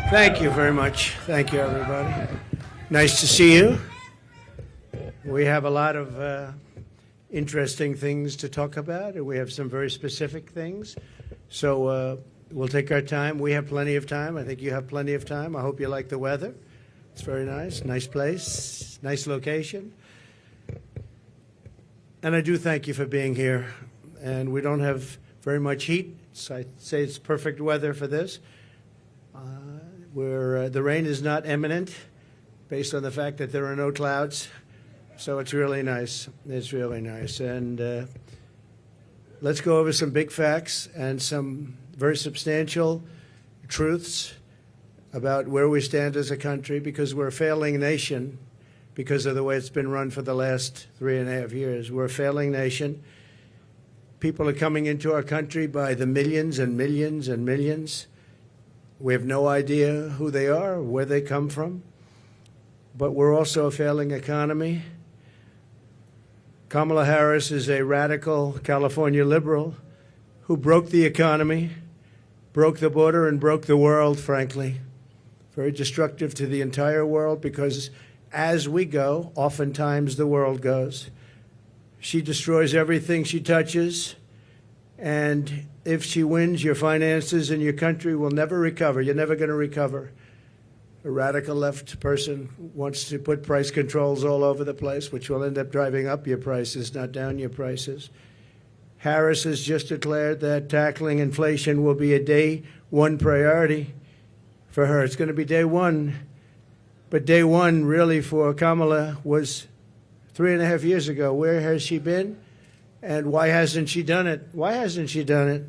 Thank you very much. Thank you, everybody. Nice to see you. We have a lot of interesting things to talk about, and we have some very specific things. So we'll take our time. We have plenty of time. I think you have plenty of time. I hope you like the weather. It's very nice. Nice place. Nice location. And I do thank you for being here. And we don't have very much heat, so I'd say it's perfect weather for this. The rain is not imminent, based on the fact that there are no clouds. So it's really nice. It's really nice. And let's go over some big facts and some very substantial truths about where we stand as a country, because we're a failing nation because of the way it's been run for the last 3.5 years. We're a failing nation. People are coming into our country by the millions and millions and millions. We have no idea who they are, where they come from. But we're also a failing economy. Kamala Harris is a radical California liberal who broke the economy, broke the border, and broke the world, frankly. Very destructive to the entire world, because as we go, oftentimes the world goes. She destroys everything she touches, and if she wins, your finances and your country will never recover. You're never going to recover. A radical left person wants to put price controls all over the place, which will end up driving up your prices, not down your prices. Harris has just declared that tackling inflation will be a day one priority for her. It's going to be day one. But day one, really, for Kamala was 3.5 years ago. Where has she been? And why hasn't she done it? Why hasn't she done it?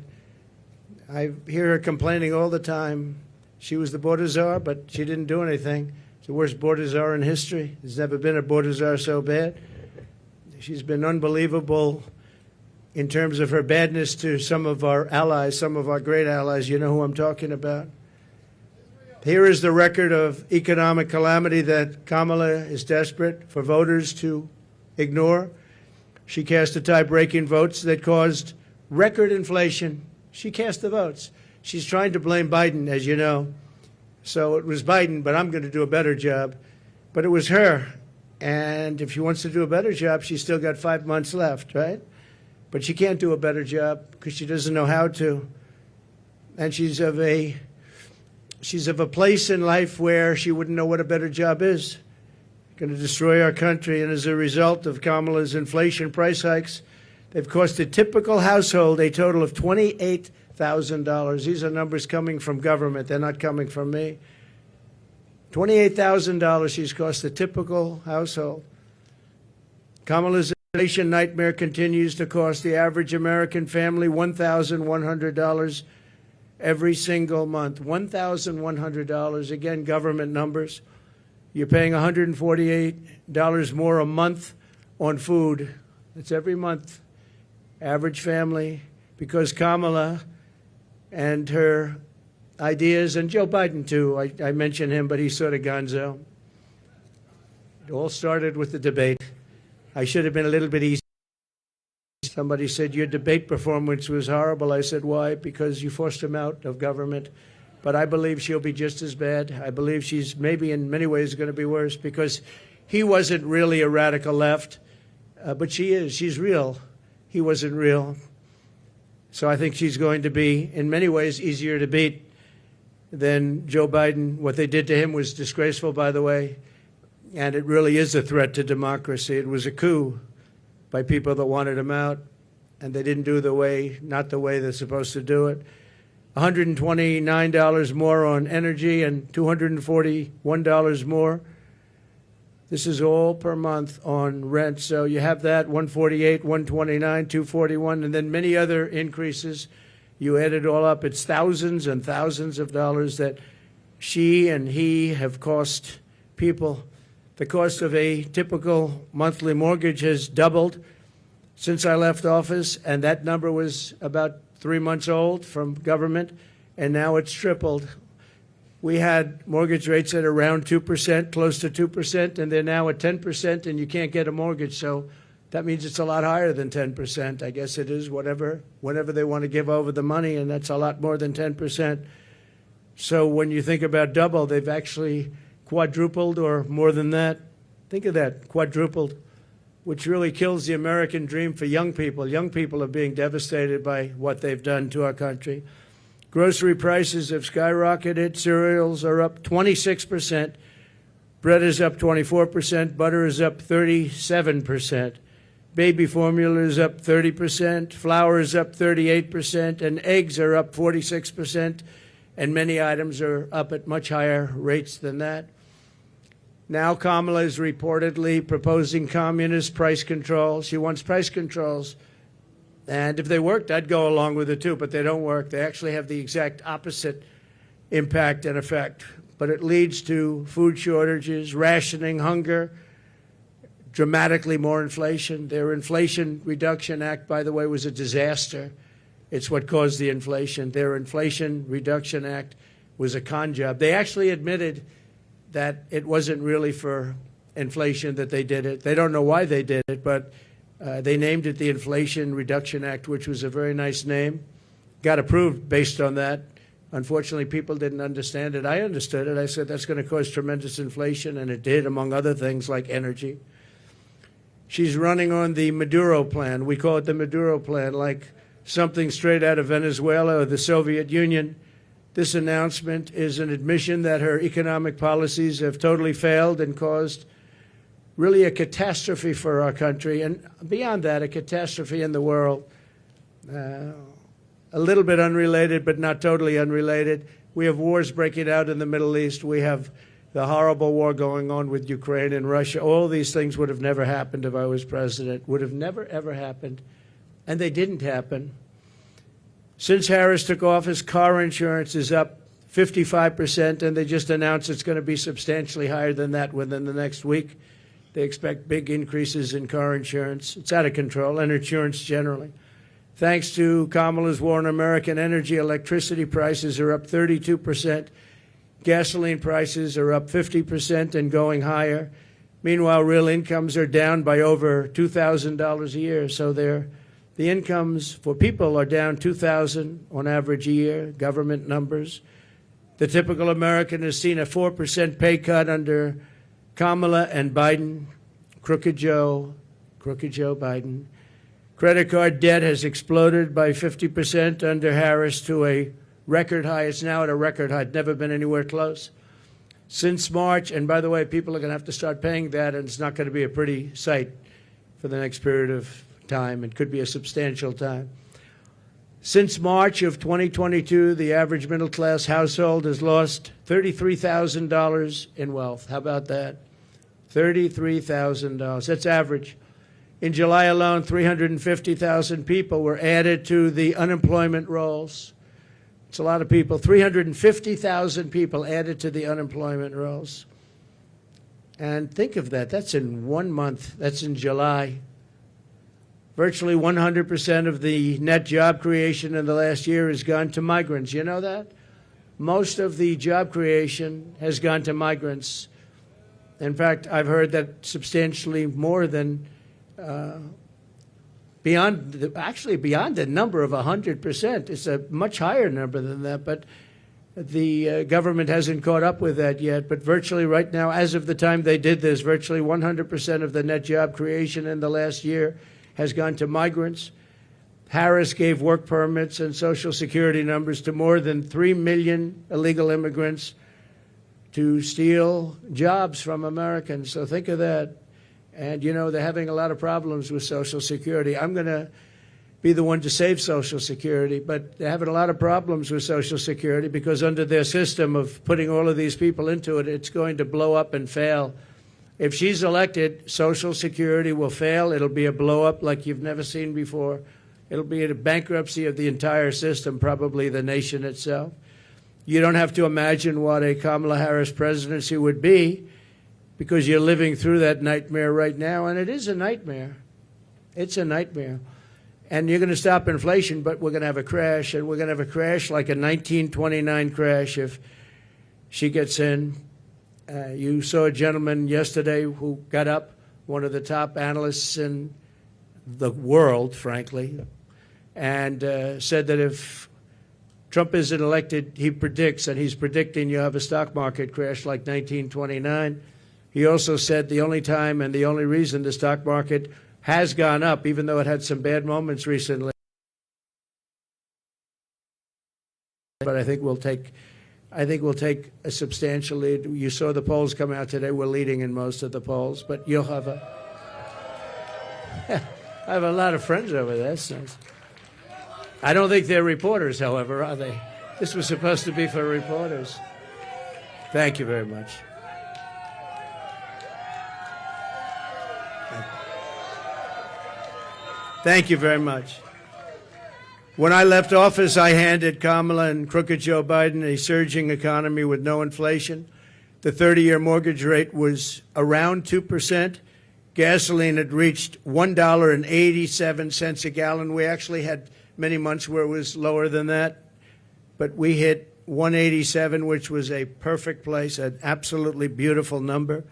I hear her complaining all the time. She was the border czar, but she didn't do anything. It's the worst border czar in history. There's never been a border czar so bad. She's been unbelievable in terms of her badness to some of our allies, some of our great allies. You know who I'm talking about. Here is the record of economic calamity that Kamala is desperate for voters to ignore. She cast the tie-breaking votes that caused record inflation. She cast the votes. She's trying to blame Biden, as you know. So it was Biden, but I'm going to do a better job. But it was her. And if she wants to do a better job, she's still got 5 months left, right? But she can't do a better job because she doesn't know how to. And she's of a place in life where she wouldn't know what a better job is. Going to destroy our country. And as a result of Kamala's inflation price hikes, they've cost a typical household a total of $28,000. These are numbers coming from government. They're not coming from me. $28,000 she's cost a typical household. Kamala's inflation nightmare continues to cost the average American family $1,100 every single month. $1,100. Again, government numbers. You're paying $148 more a month on food. That's every month. Average family, because Kamala and her ideas, and Joe Biden too, I mention him, but he's sort of gonzo. It all started with the debate. I should have been a little bit easy. Somebody said, your debate performance was horrible. I said, why? Because you forced him out of government. But I believe she'll be just as bad. I believe she's maybe in many ways going to be worse, because he wasn't really a radical left, but she is. She's real. He wasn't real. So I think she's going to be, in many ways, easier to beat than Joe Biden. What they did to him was disgraceful, by the way, and it really is a threat to democracy. It was a coup by people that wanted him out, and they didn't do not the way they're supposed to do it. $129 more on energy and $241 more. This is all per month on rent. So you have that, $148, $129, $241, and then many other increases. You add it all up, it's thousands and thousands of dollars that she and he have cost people. The cost of a typical monthly mortgage has doubled since I left office, and that number was about 3 months old from government, and now it's tripled. We had mortgage rates at around 2%, close to 2%, and they're now at 10%, and you can't get a mortgage. So that means it's a lot higher than 10%. I guess it is, whenever they want to give over the money, and that's a lot more than 10%. So when you think about double, they've actually quadrupled or more than that. Think of that, quadrupled, which really kills the American dream for young people. Young people are being devastated by what they've done to our country. Grocery prices have skyrocketed. Cereals are up 26%. Bread is up 24%. Butter is up 37%. Baby formula is up 30%. Flour is up 38%. And eggs are up 46%. And many items are up at much higher rates than that. Now Kamala is reportedly proposing communist price controls. She wants price controls. And if they worked, I'd go along with it too, but they don't work. They actually have the exact opposite impact and effect. But it leads to food shortages, rationing, hunger, dramatically more inflation. Their Inflation Reduction Act, by the way, was a disaster. It's what caused the inflation. Their Inflation Reduction Act was a con job. They actually admitted that it wasn't really for inflation that they did it. They don't know why they did it, but they named it the Inflation Reduction Act, which was a very nice name. Got approved based on that. Unfortunately, people didn't understand it. I understood it. I said that's going to cause tremendous inflation, and it did, among other things like energy. She's running on the Maduro plan. We call it the Maduro plan, like something straight out of Venezuela or the Soviet Union. This announcement is an admission that her economic policies have totally failed and caused really a catastrophe for our country, and beyond that, a catastrophe in the world. A little bit unrelated, but not totally unrelated. We have wars breaking out in the Middle East. We have the horrible war going on with Ukraine and Russia. All these things would have never happened if I was president, would have never, ever happened. And they didn't happen. Since Harris took office, car insurance is up 55%, and they just announced it's going to be substantially higher than that within the next week. They expect big increases in car insurance. It's out of control, and insurance generally. Thanks to Kamala's war on American energy, electricity prices are up 32%. Gasoline prices are up 50% and going higher. Meanwhile, real incomes are down by over $2,000 a year. So the incomes for people are down $2,000 on average a year, government numbers. The typical American has seen a 4% pay cut under Kamala and Biden, Crooked Joe Biden. Credit card debt has exploded by 50% under Harris to a record high. It's now at a record high. It's never been anywhere close. Since March, and by the way, people are going to have to start paying that, and it's not going to be a pretty sight for the next period of time. It could be a substantial time. Since March of 2022, the average middle-class household has lost $33,000 in wealth. How about that? $33,000. That's average. In July alone, 350,000 people were added to the unemployment rolls. It's a lot of people. 350,000 people added to the unemployment rolls. And think of that. That's in 1 month. That's in July. Virtually 100% of the net job creation in the last year has gone to migrants. You know that? Most of the job creation has gone to migrants. In fact, I've heard that substantially more than beyond the number of 100%. It's a much higher number than that, but the government hasn't caught up with that yet. But virtually right now, as of the time they did this, virtually 100% of the net job creation in the last year has gone to migrants. Harris gave work permits and Social Security numbers to more than 3 million illegal immigrants to steal jobs from Americans. So think of that. And, you know, they're having a lot of problems with Social Security. I'm going to be the one to save Social Security, but they're having a lot of problems with Social Security because under their system of putting all of these people into it, it's going to blow up and fail. If she's elected, Social Security will fail. It'll be a blow-up like you've never seen before. It'll be a bankruptcy of the entire system, probably the nation itself. You don't have to imagine what a Kamala Harris presidency would be because you're living through that nightmare right now, and it is a nightmare. It's a nightmare. And you're going to stop inflation, but we're going to have a crash, and we're going to have a crash like a 1929 crash if she gets in. You saw a gentleman yesterday who got up, one of the top analysts in the world, frankly, and said that if Trump isn't elected, he predicts, and he's predicting you have a stock market crash like 1929. He also said the only time and the only reason the stock market has gone up, even though it had some bad moments recently, but I think we'll take a substantial lead. You saw the polls come out today. We're leading in most of the polls, but you'll have I have a lot of friends over there. So I don't think they're reporters, however, are they? This was supposed to be for reporters. Thank you very much. Thank you very much. When I left office, I handed Kamala and crooked Joe Biden a surging economy with no inflation. The 30-year mortgage rate was around 2%. Gasoline had reached $1.87 a gallon. We actually had many months where it was lower than that, but we hit 187, which was a perfect place, an absolutely beautiful number.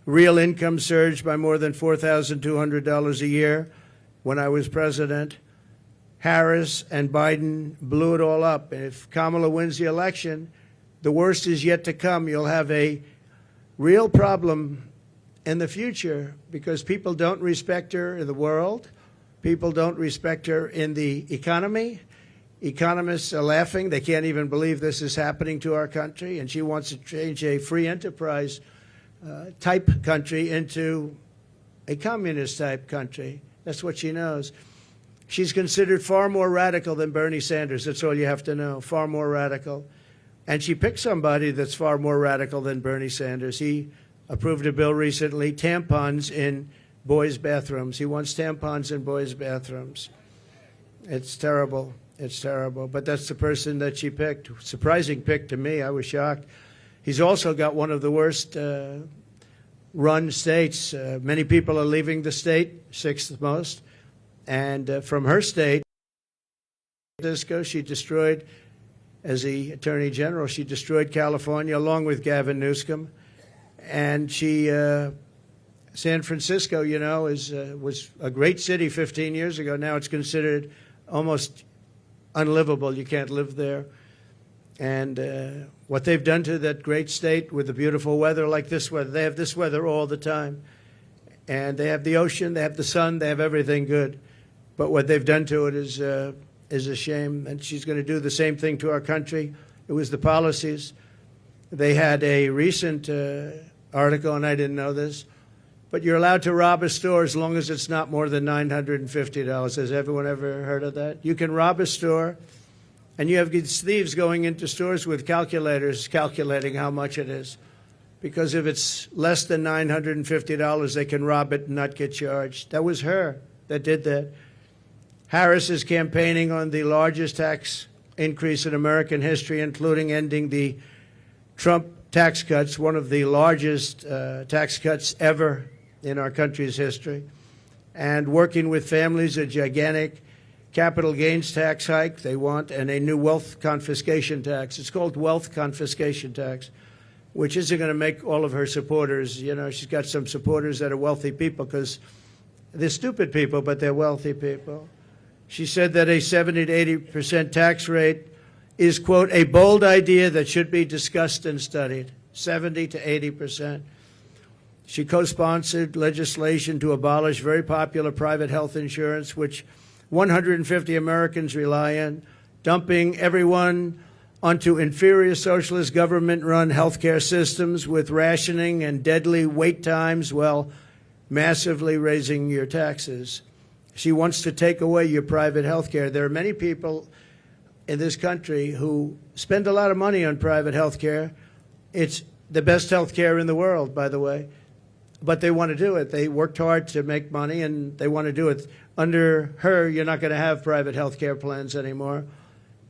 Real income surged by more than $4,200 a year when I was president. Harris and Biden blew it all up. And if Kamala wins the election, the worst is yet to come. You'll have a real problem in the future because people don't respect her in the world. People don't respect her in the economy. Economists are laughing. They can't even believe this is happening to our country. And she wants to change a free enterprise type country into a communist type country. That's what she knows. She's considered far more radical than Bernie Sanders. That's all you have to know, far more radical. And she picked somebody that's far more radical than Bernie Sanders. He approved a bill recently, tampons in boys' bathrooms. He wants tampons in boys' bathrooms. It's terrible. It's terrible. But that's the person that she picked. Surprising pick to me. I was shocked. He's also got one of the worst run states. Many people are leaving the state, sixth most. And from her state, she destroyed, as the Attorney General, she destroyed California along with Gavin Newsom. And she, San Francisco, you know, was a great city 15 years ago. Now it's considered almost unlivable. You can't live there. And what they've done to that great state with the beautiful weather like this weather, they have this weather all the time. And they have the ocean, they have the sun, they have everything good. But what they've done to it is a shame, and she's going to do the same thing to our country. It was the policies. They had a recent article, and I didn't know this, but you're allowed to rob a store as long as it's not more than $950. Has everyone ever heard of that? You can rob a store, and you have these thieves going into stores with calculators calculating how much it is. Because if it's less than $950, they can rob it and not get charged. That was her that did that. Harris is campaigning on the largest tax increase in American history, including ending the Trump tax cuts, one of the largest tax cuts ever in our country's history, and working with families, a gigantic capital gains tax hike they want, and a new wealth confiscation tax. It's called wealth confiscation tax, which isn't going to make all of her supporters, you know, she's got some supporters that are wealthy people because they're stupid people, but they're wealthy people. She said that a 70 to 80% tax rate is, quote, a bold idea that should be discussed and studied. 70 to 80%. She co-sponsored legislation to abolish very popular private health insurance, which 150 Americans rely on, dumping everyone onto inferior socialist government-run healthcare systems with rationing and deadly wait times while massively raising your taxes. She wants to take away your private health care. There are many people in this country who spend a lot of money on private health care. It's the best health care in the world, by the way. But they want to do it. They worked hard to make money, and they want to do it. Under her, you're not going to have private health care plans anymore.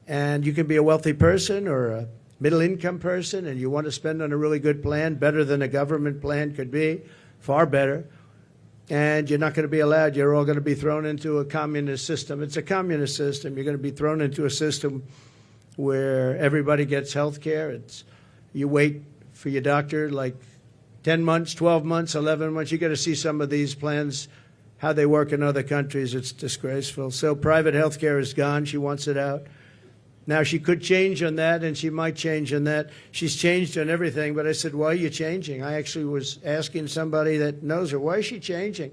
And you can be a wealthy person or a middle-income person, and you want to spend on a really good plan, better than a government plan could be, far better. And you're not going to be allowed. You're all going to be thrown into a communist system. It's a communist system. You're going to be thrown into a system where everybody gets health care. You wait for your doctor like 10 months, 12 months, 11 months. You got to see some of these plans, how they work in other countries. It's disgraceful. So private health care is gone. She wants it out. Now, she could change on that, and she might change on that. She's changed on everything, but I said, why are you changing? I actually was asking somebody that knows her, why is she changing?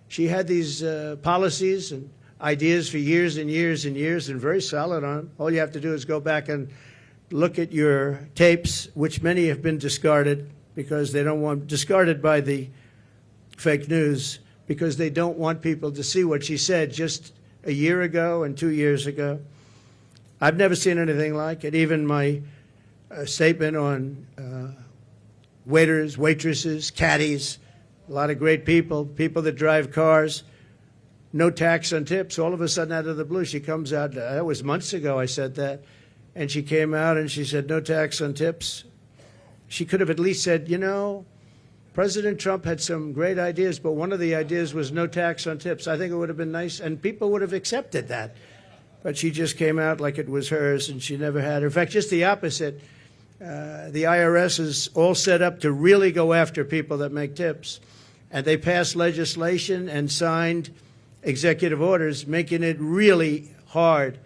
She had these policies and ideas for years and years and years and very solid on them. All you have to do is go back and look at your tapes, which many have been discarded because they don't want, discarded by the fake news, because they don't want people to see what she said just a year ago and 2 years ago. I've never seen anything like it. Even my statement on waiters, waitresses, caddies, a lot of great people, people that drive cars, no tax on tips. All of a sudden, out of the blue, she comes out. That was months ago I said that. And she came out and she said, no tax on tips. She could have at least said, you know, President Trump had some great ideas, but one of the ideas was no tax on tips. I think it would have been nice, and people would have accepted that. But she just came out like it was hers, and she never had her. In fact, just the opposite. The IRS is all set up to really go after people that make tips. And they passed legislation and signed executive orders making it really hard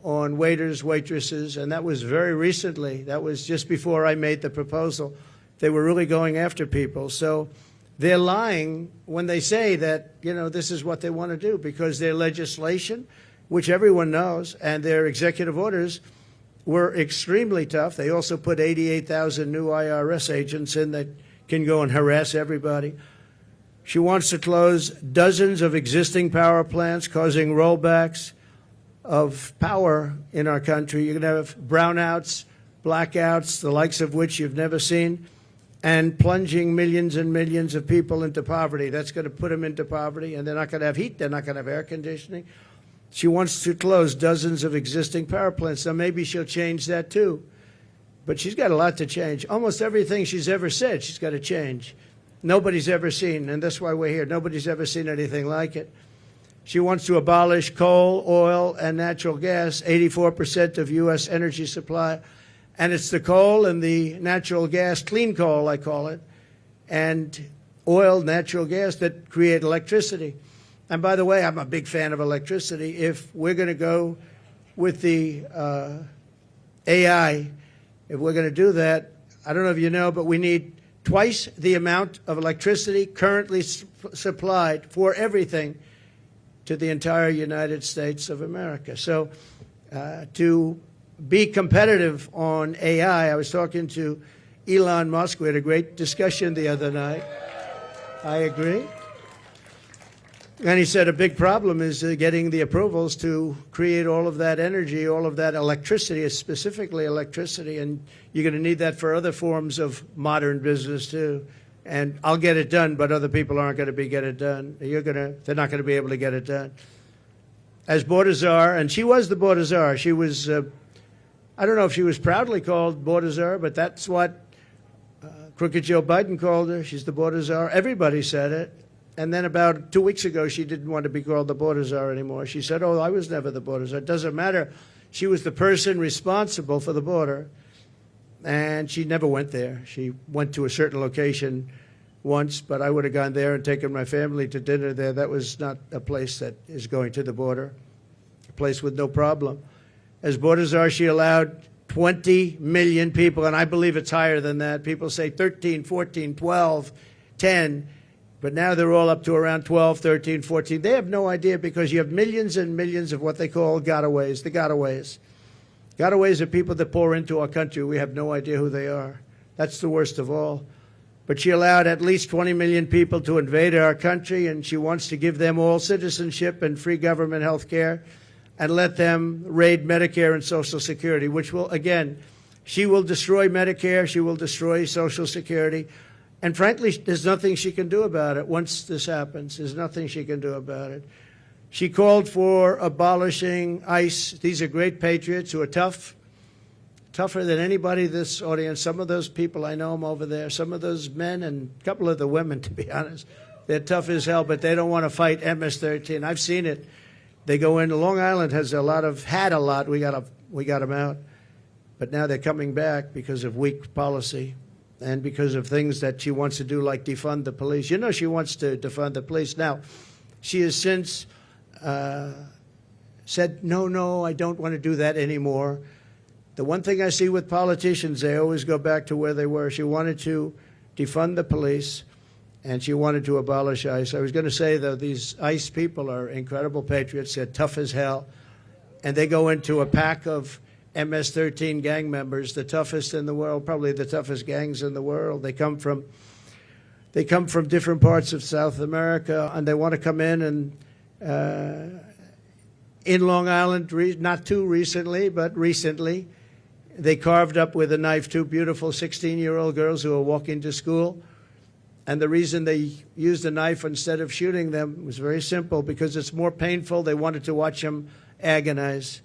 on waiters, waitresses, and that was very recently. That was just before I made the proposal. They were really going after people. So they're lying when they say that, you know, this is what they want to do, because their legislation, which everyone knows, and their executive orders were extremely tough. They also put 88,000 new IRS agents in that can go and harass everybody. She wants to close dozens of existing power plants, causing rollbacks of power in our country. You're going to have brownouts, blackouts, the likes of which you've never seen, and plunging millions and millions of people into poverty. That's going to put them into poverty, and they're not going to have heat. They're not going to have air conditioning. She wants to close dozens of existing power plants. So maybe she'll change that too. But she's got a lot to change. Almost everything she's ever said, she's got to change. Nobody's ever seen, and that's why we're here. Nobody's ever seen anything like it. She wants to abolish coal, oil, and natural gas, 84% of U.S. energy supply. And it's the coal and the natural gas, clean coal, I call it, and oil, natural gas that create electricity. And by the way, I'm a big fan of electricity. If we're going to go with the AI, if we're going to do that, I don't know if you know, but we need twice the amount of electricity currently supplied for everything to the entire United States of America. So to be competitive on AI, I was talking to Elon Musk. We had a great discussion the other night. I agree. And he said a big problem is getting the approvals to create all of that energy, all of that electricity, specifically electricity, and you're going to need that for other forms of modern business too. And I'll get it done, but other people aren't going to get it done. They're not going to be able to get it done. As border czar, and she was the border czar. She was, I don't know if she was proudly called border czar, but that's what crooked Joe Biden called her. She's the border czar. Everybody said it. And then about 2 weeks ago, she didn't want to be called the border czar anymore. She said, oh, I was never the border czar. It doesn't matter. She was the person responsible for the border, and she never went there. She went to a certain location once, but I would have gone there and taken my family to dinner there. That was not a place that is going to the border, a place with no problem. As border czar, she allowed 20 million people, and I believe it's higher than that. People say 13, 14, 12, 10. But now they're all up to around 12, 13, 14. They have no idea, because you have millions and millions of what they call gotaways, the gotaways. Gotaways are people that pour into our country. We have no idea who they are. That's the worst of all. But she allowed at least 20 million people to invade our country, and she wants to give them all citizenship and free government health care and let them raid Medicare and Social Security, which will, again, she will destroy Medicare. She will destroy Social Security. And frankly, there's nothing she can do about it once this happens. There's nothing she can do about it. She called for abolishing ICE. These are great patriots who are tough, tougher than anybody in this audience. Some of those people, I know them over there. Some of those men and a couple of the women, to be honest, they're tough as hell, but they don't want to fight MS-13. I've seen it. They go in. Long Island has had a lot. We got them out. But now they're coming back because of weak policy. And because of things that she wants to do, like defund the police. You know, she wants to defund the police. Now, she has since said, no, I don't want to do that anymore. The one thing I see with politicians, they always go back to where they were. She wanted to defund the police, and she wanted to abolish ICE. I was going to say, though, these ICE people are incredible patriots. They're tough as hell, and they go into a pack of MS-13 gang members, the toughest in the world, probably the toughest gangs in the world. They come from different parts of South America, and they want to come in and in Long Island, not too recently, but recently, they carved up with a knife two beautiful 16-year-old girls who were walking to school. And the reason they used a knife instead of shooting them was very simple, because it's more painful. They wanted to watch them agonize.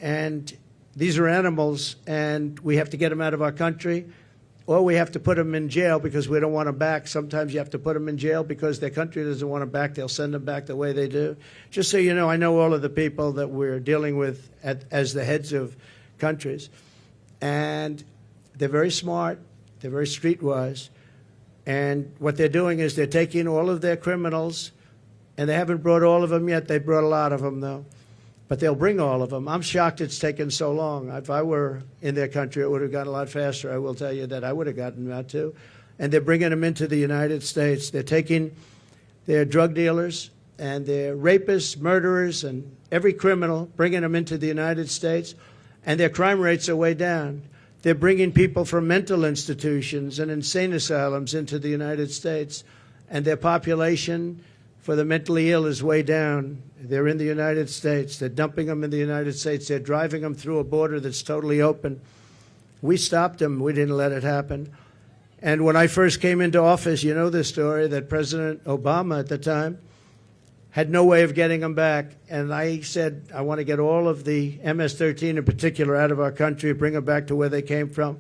And these are animals, and we have to get them out of our country, or we have to put them in jail because we don't want them back. Sometimes you have to put them in jail because their country doesn't want them back. They'll send them back the way they do. Just so you know, I know all of the people that we're dealing with as the heads of countries. And they're very smart. They're very streetwise. And what they're doing is they're taking all of their criminals, and they haven't brought all of them yet. They brought a lot of them, though. But they'll bring all of them. I'm shocked it's taken so long. If I were in their country, it would have gone a lot faster. I will tell you that I would have gotten that, too. And they're bringing them into the United States. They're taking their drug dealers and their rapists, murderers, and every criminal, bringing them into the United States. And their crime rates are way down. They're bringing people from mental institutions and insane asylums into the United States. And their population for the mentally ill is way down. They're in the United States. They're dumping them in the United States. They're driving them through a border that's totally open. We stopped them. We didn't let it happen. And when I first came into office, you know this story, that President Obama at the time had no way of getting them back. And I said, I want to get all of the MS-13 in particular out of our country, bring them back to where they came from.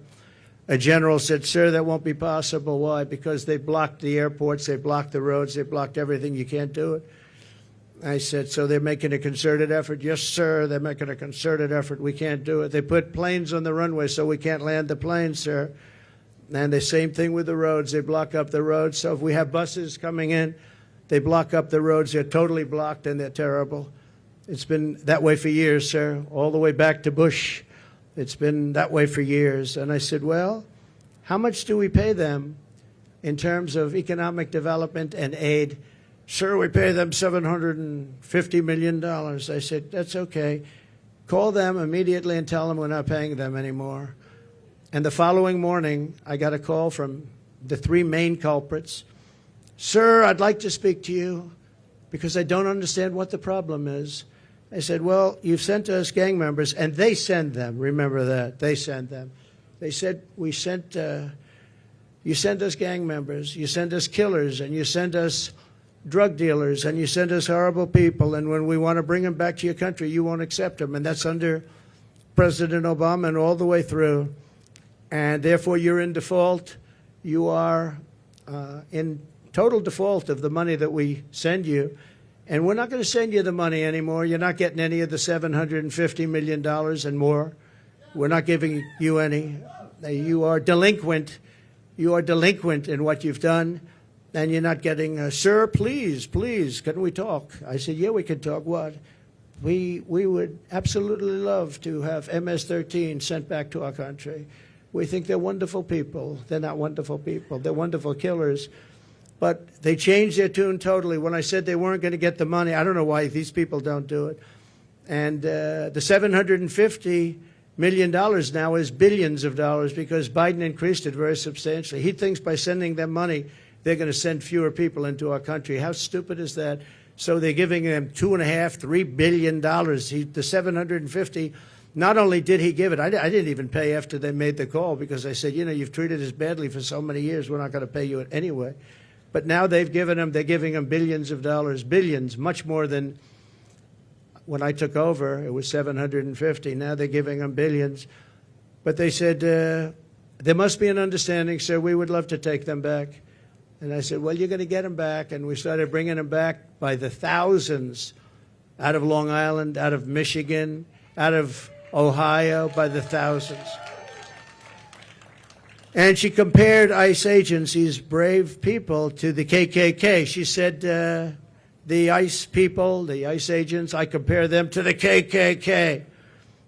A general said, sir, that won't be possible. Why? Because they blocked the airports, they blocked the roads, they blocked everything. You can't do it. I said, so they're making a concerted effort? Yes, sir, they're making a concerted effort. We can't do it. They put planes on the runway so we can't land the planes, sir. And the same thing with the roads. They block up the roads. So if we have buses coming in, they block up the roads. They're totally blocked, and they're terrible. It's been that way for years, sir, all the way back to Bush. It's been that way for years. And I said, well, how much do we pay them in terms of economic development and aid? Sir, we pay them $750 million. I said, that's okay. Call them immediately and tell them we're not paying them anymore. And the following morning, I got a call from the three main culprits. Sir, I'd like to speak to you because I don't understand what the problem is. I said, well, you've sent us gang members, and they send them. Remember that. They send them. They said, you sent us gang members, you send us killers, and you send us drug dealers, and you send us horrible people, and when we want to bring them back to your country, you won't accept them. And that's under President Obama and all the way through. And therefore, you're in default. You are in total default of the money that we send you. And we're not going to send you the money anymore. You're not getting any of the $750 million and more. We're not giving you any. You are delinquent. You are delinquent in what you've done. And you're not getting, sir, please, can we talk? I said, yeah, we can talk. What? We would absolutely love to have MS-13 sent back to our country. We think they're wonderful people. They're not wonderful people. They're wonderful killers. But they changed their tune totally. When I said they weren't going to get the money, I don't know why these people don't do it. And the $750 million now is billions of dollars because Biden increased it very substantially. He thinks by sending them money, they're going to send fewer people into our country. How stupid is that? So they're giving them $2.5, $3 billion. The 750, not only did he give it, I didn't even pay after they made the call because I said, you know, you've treated us badly for so many years. We're not going to pay you it anyway. But now they're giving them billions of dollars, billions, much more than when I took over. It was 750. Now they're giving them billions. But they said, there must be an understanding, sir. We would love to take them back. And I said, well, you're going to get them back. And we started bringing them back by the thousands out of Long Island, out of Michigan, out of Ohio, by the thousands. And she compared ICE agents, these brave people, to the KKK. She said, the ICE people, the ICE agents, I compare them to the KKK.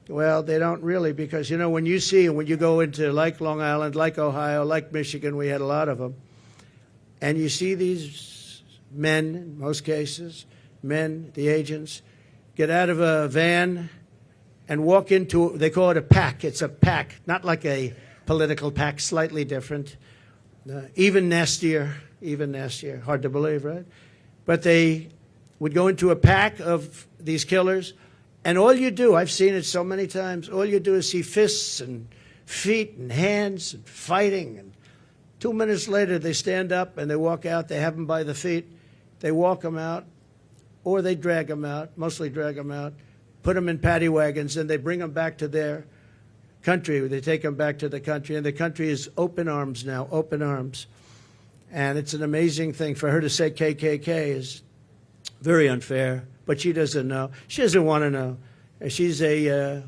Well, they don't really, because, you know, when you go into like Long Island, like Ohio, like Michigan, we had a lot of them, and you see these men, in most cases, men, the agents, get out of a van and walk into, they call it a pack. It's a pack, not like a political pack, slightly different, even nastier, hard to believe, right? But they would go into a pack of these killers, and all you do, I've seen it so many times, all you do is see fists and feet and hands and fighting. And 2 minutes later, they stand up and they walk out. They have them by the feet. They walk them out, or they drag them out, mostly drag them out, put them in paddy wagons, and they bring them back to their country. They take them back to the country, and the country is open arms now, open arms. And it's an amazing thing. For her to say KKK is very unfair, but she doesn't know. She doesn't want to know. She's a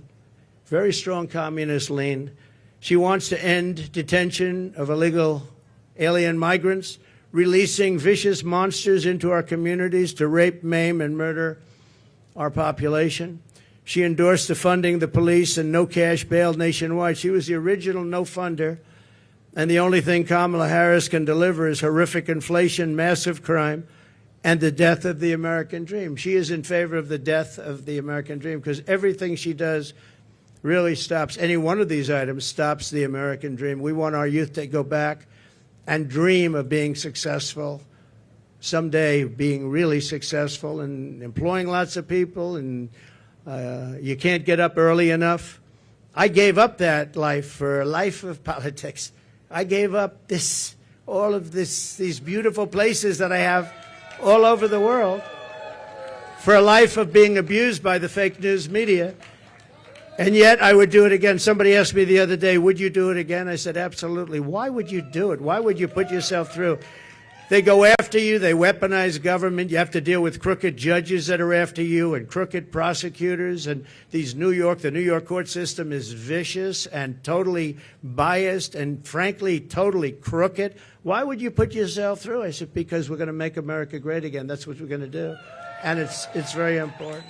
very strong communist lean. She wants to end detention of illegal alien migrants, releasing vicious monsters into our communities to rape, maim, and murder our population. She endorsed defunding the police and no cash bail nationwide. She was the original no funder. And the only thing Kamala Harris can deliver is horrific inflation, massive crime, and the death of the American dream. She is in favor of the death of the American dream because everything she does really stops. Any one of these items stops the American dream. We want our youth to go back and dream of being successful, someday being really successful and employing lots of people, and you can't get up early enough. I gave up that life for a life of politics. I gave up all of these beautiful places that I have all over the world for a life of being abused by the fake news media. And yet I would do it again. Somebody asked me the other day, would you do it again? I said, absolutely. Why would you do it? Why would you put yourself through? They go after you. They weaponize government. You have to deal with crooked judges that are after you and crooked prosecutors. And the New York court system is vicious and totally biased and, frankly, totally crooked. Why would you put yourself through? I said, because we're going to make America great again. That's what we're going to do. And it's very important.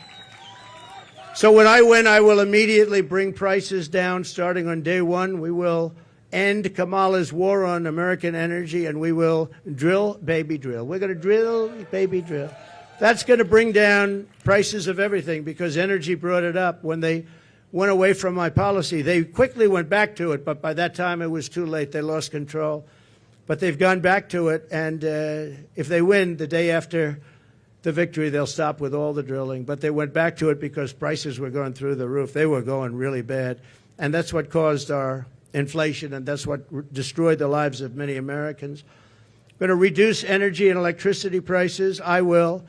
So when I win, I will immediately bring prices down starting on day one. We will end Kamala's war on American energy, and we will drill, baby, drill. We're going to drill, baby, drill. That's going to bring down prices of everything because energy brought it up. When they went away from my policy, they quickly went back to it, but by that time it was too late. They lost control. But they've gone back to it, and if they win the day after the victory, they'll stop with all the drilling. But they went back to it because prices were going through the roof. They were going really bad, and that's what caused our inflation, and that's what destroyed the lives of many Americans. We're going to reduce energy and electricity prices. I will,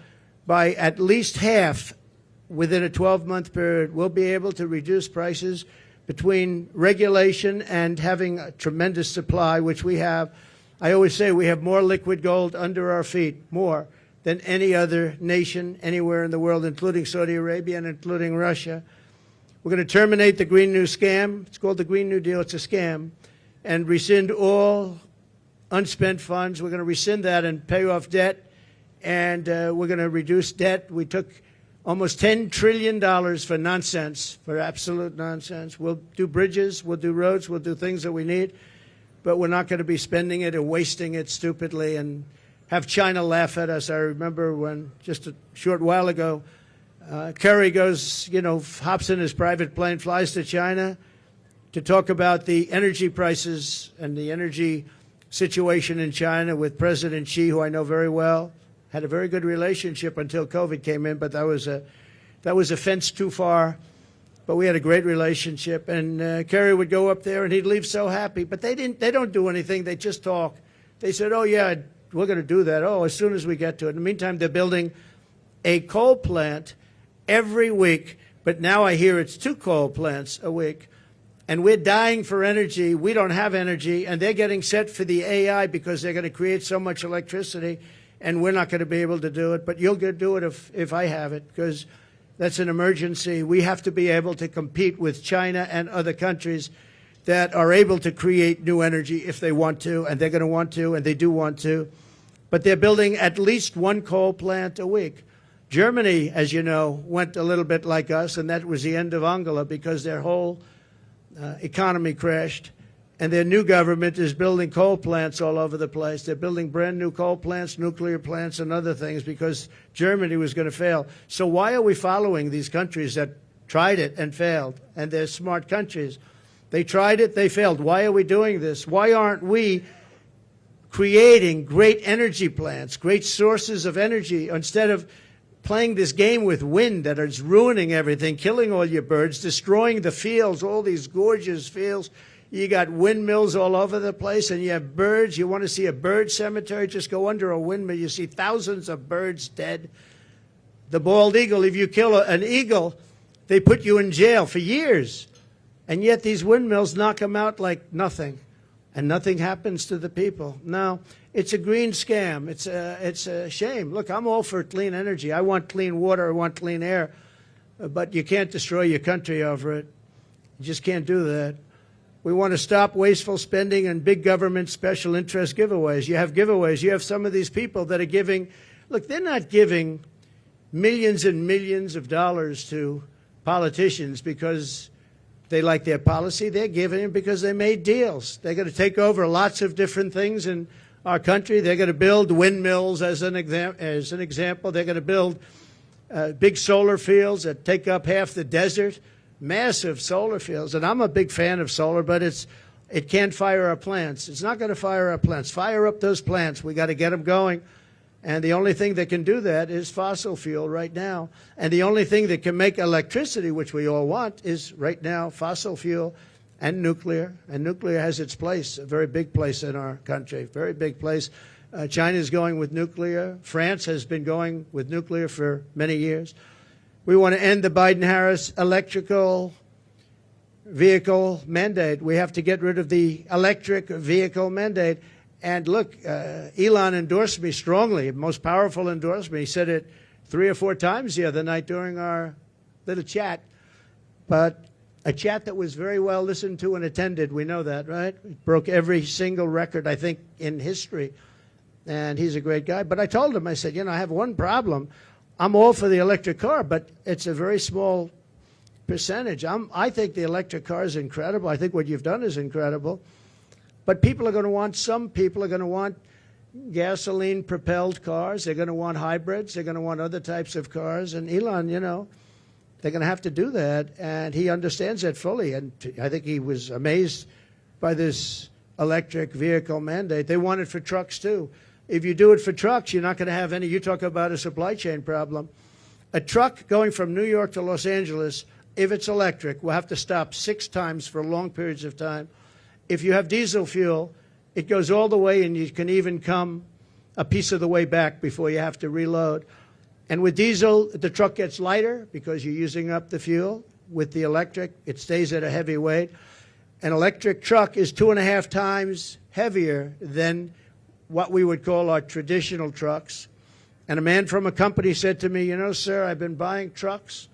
by at least half within a 12-month period. We'll be able to reduce prices between regulation and having a tremendous supply, which we have. I always say we have more liquid gold under our feet, more than any other nation anywhere in the world, including Saudi Arabia and including Russia. We're going to terminate the Green New Scam. It's called the Green New Deal. It's a scam. And rescind all unspent funds. We're going to rescind that and pay off debt. And we're going to reduce debt. We took almost $10 trillion for nonsense, for absolute nonsense. We'll do bridges. We'll do roads. We'll do things that we need. But we're not going to be spending it and wasting it stupidly and have China laugh at us. I remember when, just a short while ago, Kerry goes, hops in his private plane, flies to China to talk about the energy prices and the energy situation in China with President Xi, who I know very well. Had a very good relationship until COVID came in, but that was a fence too far. But we had a great relationship, and Kerry would go up there, and he'd leave so happy. But they don't do anything. They just talk. They said, oh, yeah, we're going to do that. Oh, as soon as we get to it. In the meantime, they're building a coal plant every week, but now I hear it's 2 coal plants a week. And we're dying for energy. We don't have energy, and they're getting set for the AI because they're going to create so much electricity, and we're not going to be able to do it. But you'll do it if I have it, because that's an emergency. We have to be able to compete with China and other countries that are able to create new energy if they want to, and they're going to want to, and they do want to. but they're building at least one coal plant a week. Germany, as you know, went a little bit like us, and that was the end of Angela because their whole economy crashed. And their new government is building coal plants all over the place. They're building brand new coal plants, nuclear plants, and other things because Germany was going to fail. So why are we following these countries that tried it and failed? And they're smart countries. They tried it, they failed. Why are we doing this? Why aren't we creating great energy plants, great sources of energy, instead of playing this game with wind that is ruining everything, killing all your birds, destroying the fields, all these gorgeous fields. You got windmills all over the place, and you have birds. You want to see a bird cemetery? Just go under a windmill. You see thousands of birds dead. The bald eagle, if you kill an eagle, they put you in jail for years. And yet these windmills knock them out like nothing, and nothing happens to the people. No, it's a green scam. It's a shame. Look, I'm all for clean energy. I want clean water. I want clean air. But you can't destroy your country over it. You just can't do that. We want to stop wasteful spending and big government special interest giveaways. You have giveaways. You have some of these people that are giving. Look, they're not giving millions and millions of dollars to politicians because they like their policy. They're giving it because they made deals. They're going to take over lots of different things in our country. They're going to build windmills as an example. They're going to build big solar fields that take up half the desert. Massive solar fields, and I'm a big fan of solar, but it can't fire our plants. It's not going to fire our plants. Fire up those plants. We got to get them going, and the only thing that can do that is fossil fuel right now. And the only thing that can make electricity, which we all want, is right now fossil fuel and nuclear. And nuclear has its place, a very big place in our country, very big place. China is going with nuclear. France has been going with nuclear for many years. We want to end the Biden-Harris electrical vehicle mandate. We have to get rid of the electric vehicle mandate. And look, Elon endorsed me strongly, most powerful endorsement. He said it 3 or 4 times the other night during our little chat. But a chat that was very well listened to and attended. We know that, right? It broke every single record, I think, in history. And he's a great guy. But I told him, I said, you know, I have one problem. I'm all for the electric car, but it's a very small percentage. I think the electric car is incredible. I think what you've done is incredible. But people are going to want, some people are going to want gasoline-propelled cars. They're going to want hybrids. They're going to want other types of cars. And Elon, you know, they're going to have to do that. And he understands that fully. And I think he was amazed by this electric vehicle mandate. They want it for trucks, too. If you do it for trucks, you're not going to have any. You talk about a supply chain problem. A truck going from New York to Los Angeles, if it's electric, will have to stop 6 times for long periods of time. If you have diesel fuel, it goes all the way, and you can even come a piece of the way back before you have to reload. And with diesel, the truck gets lighter because you're using up the fuel. With the electric, it stays at a heavy weight. An electric truck is 2.5 times heavier than what we would call our traditional trucks. And a man from a company said to me, you know, sir, I've been buying trucks.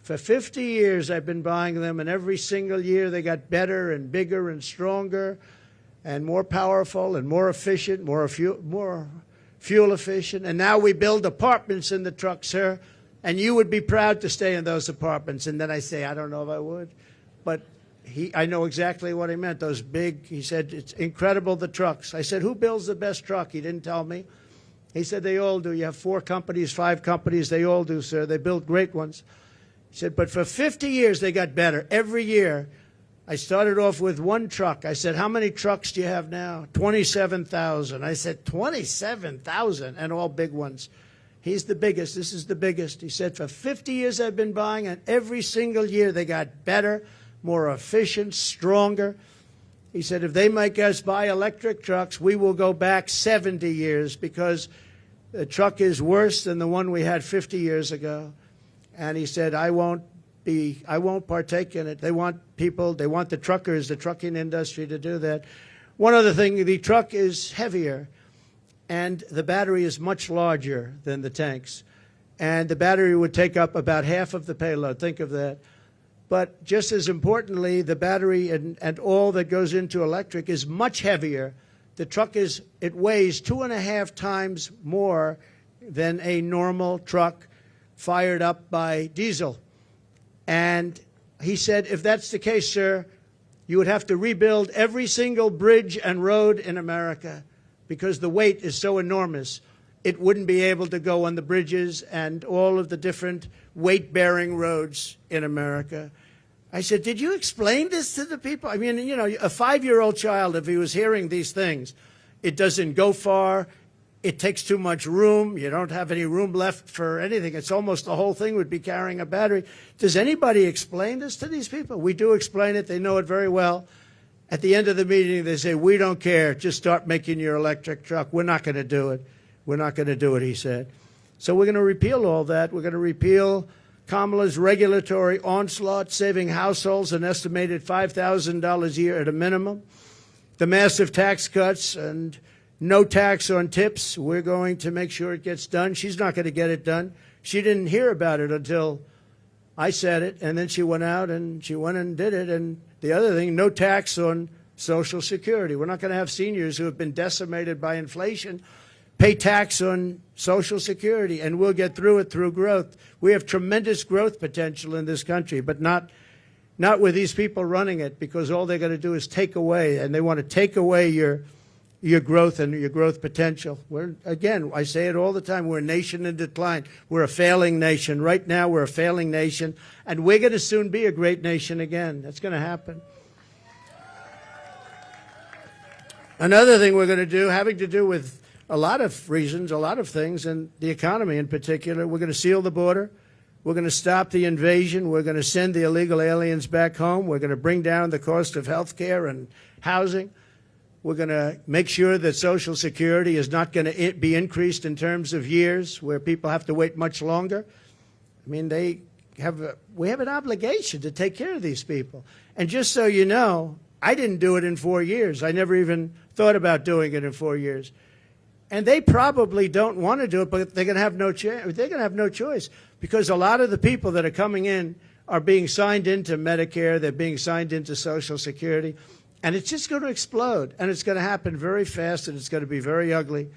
For 50 years I've been buying them, and every single year they got better and bigger and stronger and more powerful and more efficient, more fuel efficient. And now we build apartments in the truck, sir, and you would be proud to stay in those apartments. And then I say, I don't know if I would. But I know exactly what he meant, those big, he said, it's incredible, the trucks. I said, who builds the best truck? He didn't tell me. He said, they all do. You have 4 companies, 5 companies, they all do, sir. They build great ones. He said, but for 50 years, they got better. Every year, I started off with 1 truck. I said, how many trucks do you have now? 27,000. I said, 27,000, and all big ones. He's the biggest. This is the biggest. He said, for 50 years I've been buying, and every single year they got better, more efficient, stronger. He said, if they make us buy electric trucks, we will go back 70 years because the truck is worse than the one we had 50 years ago. And he said, I won't partake in it. They want people, they want the truckers, the trucking industry to do that. One other thing, the truck is heavier, and the battery is much larger than the tanks. And the battery would take up about half of the payload. Think of that. But just as importantly, the battery and all that goes into electric is much heavier The truck it weighs 2.5 times more than a normal truck fired up by diesel. And he said, if that's the case, sir, you would have to rebuild every single bridge and road in America because the weight is so enormous. It wouldn't be able to go on the bridges and all of the different weight-bearing roads in America. I said, did you explain this to the people? I mean, you know, a 5-year-old child, if he was hearing these things, it doesn't go far. It takes too much room. You don't have any room left for anything. It's almost the whole thing would be carrying a battery. Does anybody explain this to these people? We do explain it. They know it very well. At the end of the meeting, they say, we don't care. Just start making your electric truck. We're not going to do it. We're not going to do it, he said. So we're going to repeal all that. We're going to repeal Kamala's regulatory onslaught, saving households an estimated $5,000 a year at a minimum. The massive tax cuts and no tax on tips. We're going to make sure it gets done. She's not going to get it done. She didn't hear about it until I said it, and then she went out and she went and did it. And the other thing, no tax on Social Security. We're not going to have seniors who have been decimated by inflation pay tax on Social Security, and we'll get through it through growth. We have tremendous growth potential in this country, but not with these people running it, because all they're going to do is take away, and they want to take away your growth and your growth potential. Again, I say it all the time, we're a nation in decline. We're a failing nation. Right now, we're a failing nation, and we're going to soon be a great nation again. That's going to happen. Another thing we're going to do, having to do with a lot of reasons, a lot of things, and the economy in particular, we're going to seal the border. We're going to stop the invasion. We're going to send the illegal aliens back home. We're going to bring down the cost of health care and housing. We're going to make sure that Social Security is not going to be increased in terms of years where people have to wait much longer. I mean, we have an obligation to take care of these people. And just so you know, I didn't do it in 4 years. I never even thought about doing it in 4 years. And they probably don't want to do it, but they're going to have no choice. They're going to have no choice, because a lot of the people that are coming in are being signed into Medicare. They're being signed into Social Security. And it's just going to explode. And it's going to happen very fast, and it's going to be very ugly.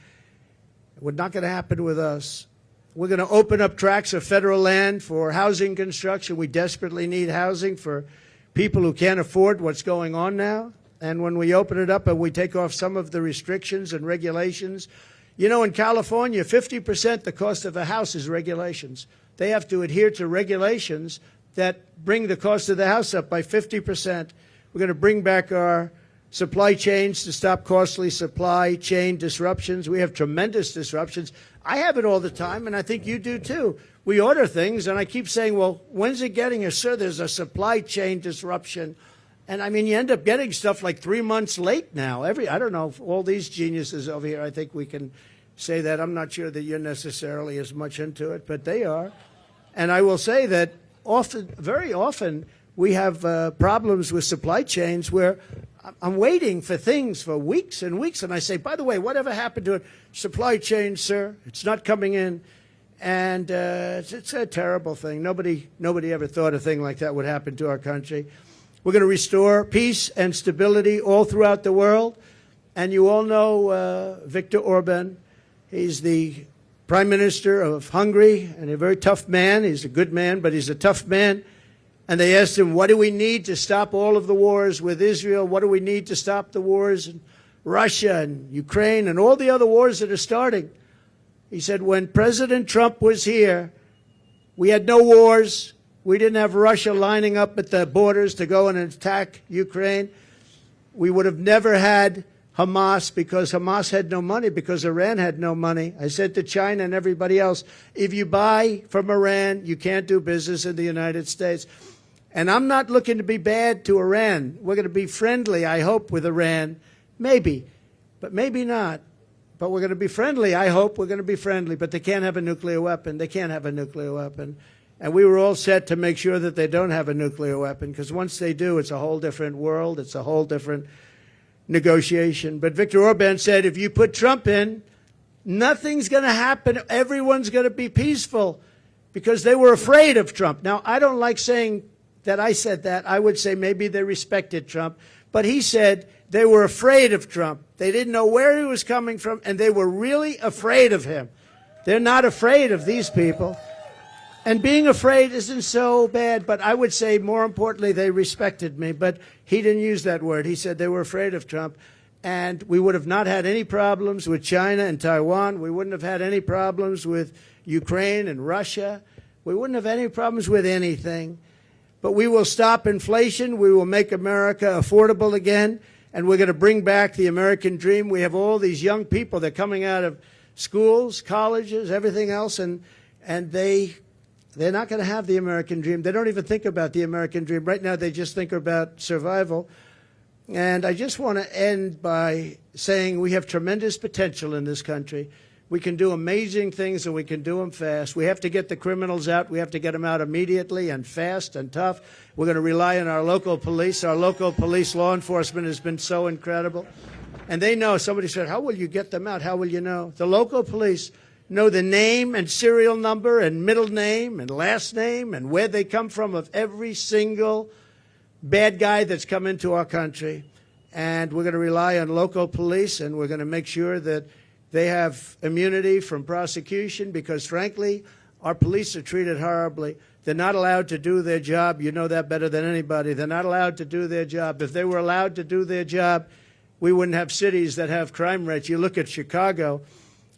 It's not going to happen with us. We're going to open up tracts of federal land for housing construction. We desperately need housing for people who can't afford what's going on now. And when we open it up and we take off some of the restrictions and regulations, you know, in California, 50% the cost of a house is regulations. They have to adhere to regulations that bring the cost of the house up by 50%. We're going to bring back our supply chains to stop costly supply chain disruptions. We have tremendous disruptions. I have it all the time, and I think you do too. We order things, and I keep saying, well, when's it getting here? Sir, there's a supply chain disruption. And, I mean, you end up getting stuff like 3 months late now. I don't know, all these geniuses over here, I think we can say that. I'm not sure that you're necessarily as much into it, but they are. And I will say that very often, we have problems with supply chains where I'm waiting for things for weeks and weeks. And I say, by the way, whatever happened to it? Supply chain, sir, it's not coming in. And it's a terrible thing. Nobody ever thought a thing like that would happen to our country. We're going to restore peace and stability all throughout the world. And you all know Viktor Orban. He's the Prime Minister of Hungary, and a very tough man. He's a good man, but he's a tough man. And they asked him, what do we need to stop all of the wars with Israel? What do we need to stop the wars in Russia and Ukraine and all the other wars that are starting? He said, when President Trump was here, we had no wars. We didn't have Russia lining up at the borders to go and attack Ukraine. We would have never had Hamas, because Hamas had no money, because Iran had no money. I said to China and everybody else, if you buy from Iran, you can't do business in the United States. And I'm not looking to be bad to Iran. We're going to be friendly, I hope, with Iran. Maybe, but maybe not. But we're going to be friendly, I hope. We're going to be friendly, but they can't have a nuclear weapon. They can't have a nuclear weapon. And we were all set to make sure that they don't have a nuclear weapon, because once they do, it's a whole different world. It's a whole different negotiation. But Viktor Orban said, if you put Trump in, nothing's going to happen. Everyone's going to be peaceful, because they were afraid of Trump. Now, I don't like saying that I said that. I would say maybe they respected Trump. But he said They were afraid of Trump. They didn't know where he was coming from, and they were really afraid of him. They're not afraid of these people. And being afraid isn't so bad, but I would say more importantly, they respected me. But he didn't use that word. He said they were afraid of Trump. And we would have not had any problems with China and Taiwan. We wouldn't have had any problems with Ukraine and Russia. We wouldn't have any problems with anything. But we will stop inflation. We will make America affordable again. And we're going to bring back the American dream. We have all these young people. They're coming out of schools, colleges, everything else, and they're not going to have the American dream. They don't even think about the American dream. Right now, they just think about survival. And I just want to end by saying we have tremendous potential in this country. We can do amazing things, and we can do them fast. We have to get the criminals out. We have to get them out immediately and fast and tough. We're going to rely on our local police. Our local police law enforcement has been so incredible. And they know. Somebody said, how will you get them out? How will you know? The local police know the name and serial number and middle name and last name and where they come from of every single bad guy that's come into our country. And we're going to rely on local police, and we're going to make sure that they have immunity from prosecution because, frankly, our police are treated horribly. They're not allowed to do their job. You know that better than anybody. They're not allowed to do their job. If they were allowed to do their job, we wouldn't have cities that have crime rates. You look at Chicago.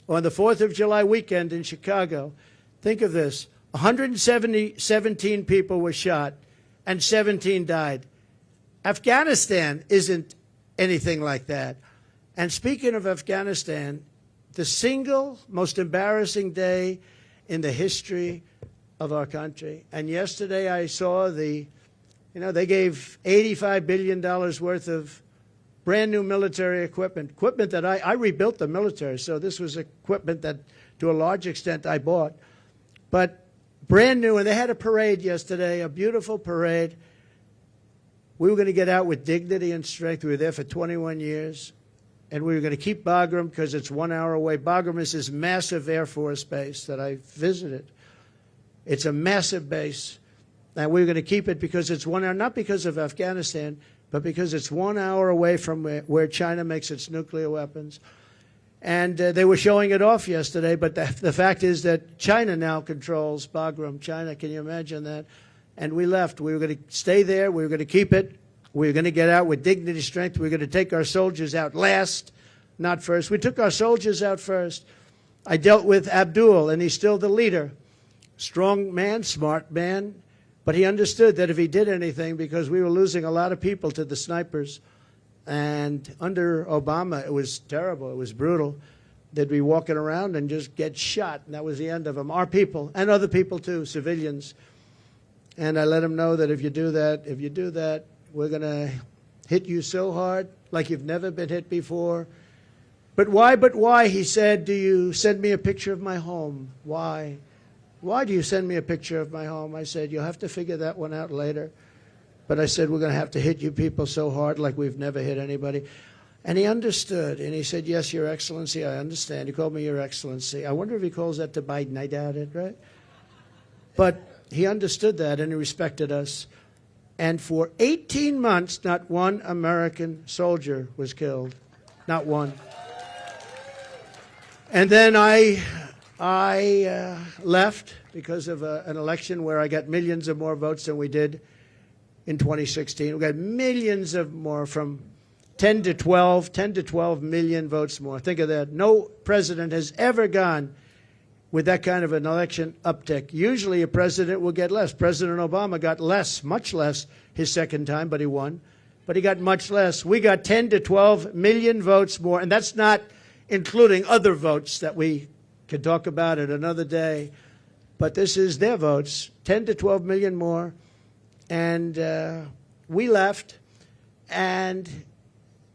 On the 4th of July weekend in Chicago, think of this. 117 people were shot and 17 died. Afghanistan isn't anything like that. And speaking of Afghanistan, the single most embarrassing day in the history of our country. And yesterday I saw they gave $85 billion worth of brand new military equipment that I rebuilt the military. So this was equipment that to a large extent I bought, but brand new. And they had a parade yesterday, a beautiful parade. We were going to get out with dignity and strength. We were there for 21 years. And we were going to keep Bagram because it's 1 hour away. Bagram is this massive Air Force base that I visited. It's a massive base. And we were going to keep it because it's 1 hour, not because of Afghanistan, but because it's 1 hour away from where China makes its nuclear weapons. And they were showing it off yesterday, but the fact is that China now controls Bagram. China, can you imagine that? And we left. We were going to stay there. We were going to keep it. We were going to get out with dignity, strength. We were going to take our soldiers out last, not first. We took our soldiers out first. I dealt with Abdul, and he's still the leader. Strong man, smart man, but he understood that if he did anything, because we were losing a lot of people to the snipers, and under Obama, it was terrible. It was brutal. They'd be walking around and just get shot, and that was the end of them. Our people, and other people too, civilians. And I let him know that if you do that, we're going to hit you so hard like you've never been hit before. But why, he said, do you send me a picture of my home? Why? Why do you send me a picture of my home? I said, you'll have to figure that one out later. But I said, we're going to have to hit you people so hard like we've never hit anybody. And he understood. And he said, yes, Your Excellency, I understand. He called me Your Excellency. I wonder if he calls that to Biden. I doubt it, right? But he understood that, and he respected us. And for 18 months, not one American soldier was killed. Not one. And then I left because of an election where I got millions of more votes than we did in 2016. We got millions of more, from 10 to 12 million votes more. Think of that. No president has ever gone with that kind of an election uptick. Usually a president will get less. President Obama got less, much less, his second time, but he won. But he got much less. We got 10 to 12 million votes more, and that's not including other votes that we can talk about at another day. But this is their votes, 10 to 12 million more. And we left, and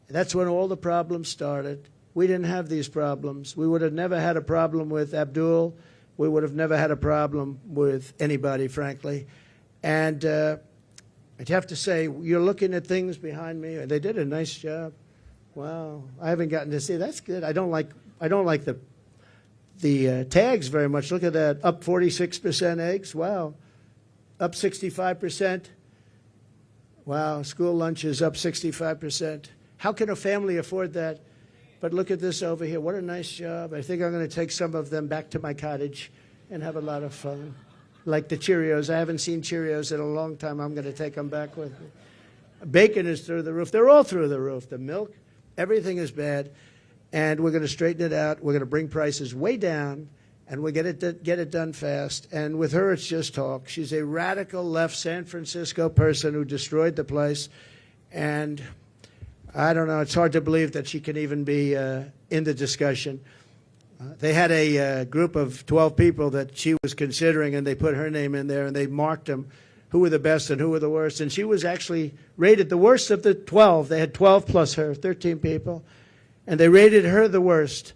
that's when all the problems started. We didn't have these problems. We would have never had a problem with Abdul. We would have never had a problem with anybody, frankly. And I'd have to say, you're looking at things behind me. They did a nice job. Wow, I haven't gotten to see. That's good. I don't like the tags very much. Look at that, up 46% eggs. Wow, up 65%. Wow, school lunch is up 65%. How can a family afford that? But look at this over here. What a nice job. I think I'm going to take some of them back to my cottage and have a lot of fun. Like the Cheerios. I haven't seen Cheerios in a long time. I'm going to take them back with me. Bacon is through the roof. They're all through the roof. The milk, everything is bad. And we're going to straighten it out. We're going to bring prices way down, and we'll get it done fast. And with her, it's just talk. She's a radical left San Francisco person who destroyed the place. And I don't know. It's hard to believe that she can even be in the discussion. They had a group of 12 people that she was considering, and they put her name in there, and they marked them, who were the best and who were the worst. And she was actually rated the worst of the 12. They had 12 plus her, 13 people, and they rated her the worst.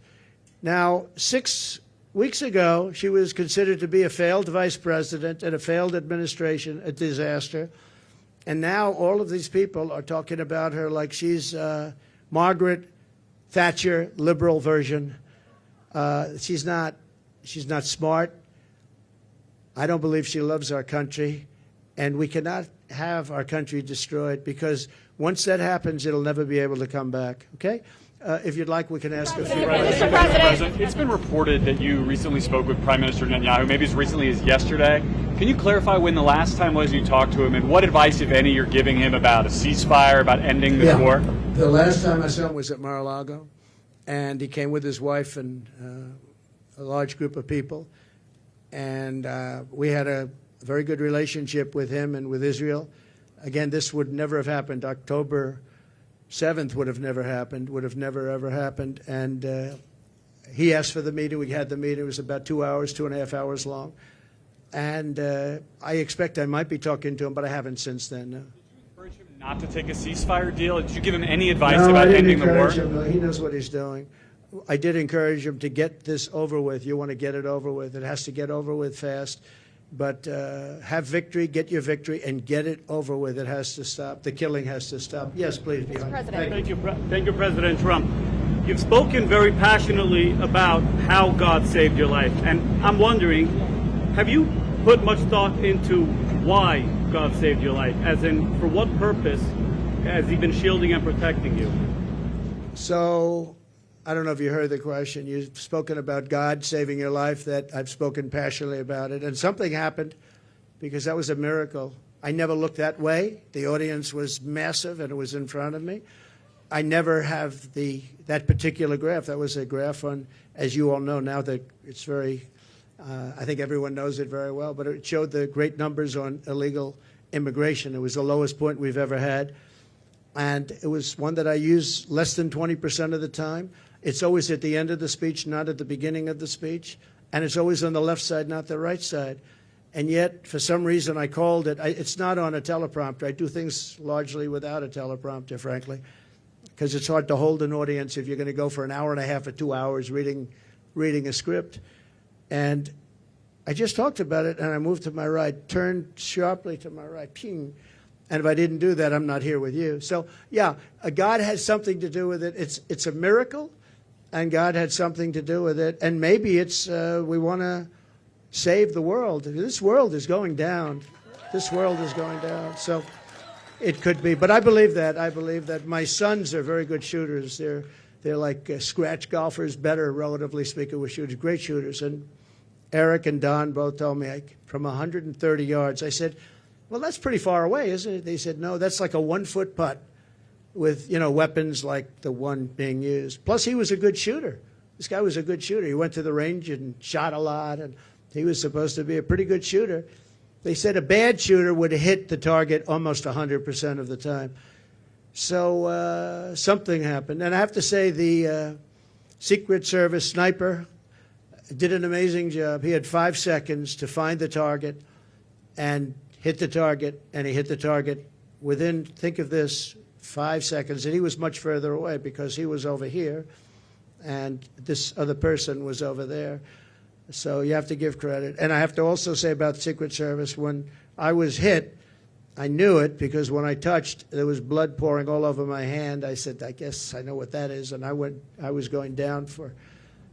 Now, 6 weeks ago, she was considered to be a failed vice president and a failed administration, a disaster. And now all of these people are talking about her like she's Margaret Thatcher, liberal version. She's not smart. I don't believe she loves our country. And we cannot have our country destroyed, because once that happens, it'll never be able to come back. Okay? If you'd like, we can ask a few questions. Mr. President, it's been reported that you recently spoke with Prime Minister Netanyahu, maybe as recently as yesterday. Can you clarify when the last time was you talked to him, and what advice, if any, you're giving him about a ceasefire, about ending this war? The last time I saw him was at Mar-a-Lago, and he came with his wife and a large group of people. And we had a very good relationship with him and with Israel. Again, this would never have happened. October 7th would have never happened, would have never, ever happened. And he asked for the meeting. We had the meeting. It was about 2 hours, 2.5 hours long. And I expect I might be talking to him, but I haven't since then. No. Did you encourage him not to take a ceasefire deal? Did you give him any advice about ending the war? No, he knows what he's doing. I did encourage him to get this over with. You want to get it over with. It has to get over with fast. But have victory, get your victory, and get it over with. It has to stop. The killing has to stop. Yes, please. Mr. President. Thank you, President Trump. You've spoken very passionately about how God saved your life. And I'm wondering, have you put much thought into why God saved your life? As in, for what purpose has he been shielding and protecting you? So, I don't know if you heard the question. You've spoken about God saving your life. That I've spoken passionately about it. And something happened, because that was a miracle. I never looked that way. The audience was massive, and it was in front of me. I never have that particular graph. That was a graph on, as you all know now, that it's very, I think everyone knows it very well, but it showed the great numbers on illegal immigration. It was the lowest point we've ever had. And it was one that I use less than 20% of the time. It's always at the end of the speech, not at the beginning of the speech. And it's always on the left side, not the right side. And yet, for some reason, I called it. It's not on a teleprompter. I do things largely without a teleprompter, frankly, because it's hard to hold an audience if you're going to go for an hour and a half or 2 hours reading a script. And I just talked about it, and I moved to my right, turned sharply to my right, ping. And if I didn't do that, I'm not here with you. So, yeah, God has something to do with it. It's a miracle, and God had something to do with it. And maybe it's we want to save the world. This world is going down. This world is going down. So it could be. But I believe that. I believe that. My sons are very good shooters. They're like scratch golfers, better, relatively speaking, with shooters, great shooters. And Eric and Don both told me from 130 yards. I said, well, that's pretty far away, isn't it? They said, no, that's like a 1-foot putt with, weapons like the one being used. Plus, he was a good shooter. This guy was a good shooter. He went to the range and shot a lot, and he was supposed to be a pretty good shooter. They said a bad shooter would hit the target almost 100% of the time. So something happened. And I have to say the Secret Service sniper did an amazing job. He had 5 seconds to find the target and hit the target, and he hit the target within, think of this, 5 seconds. And he was much further away because he was over here, and this other person was over there. So you have to give credit. And I have to also say about the Secret Service, when I was hit, I knew it because when I touched, there was blood pouring all over my hand. I said, I guess I know what that is. And I was going down for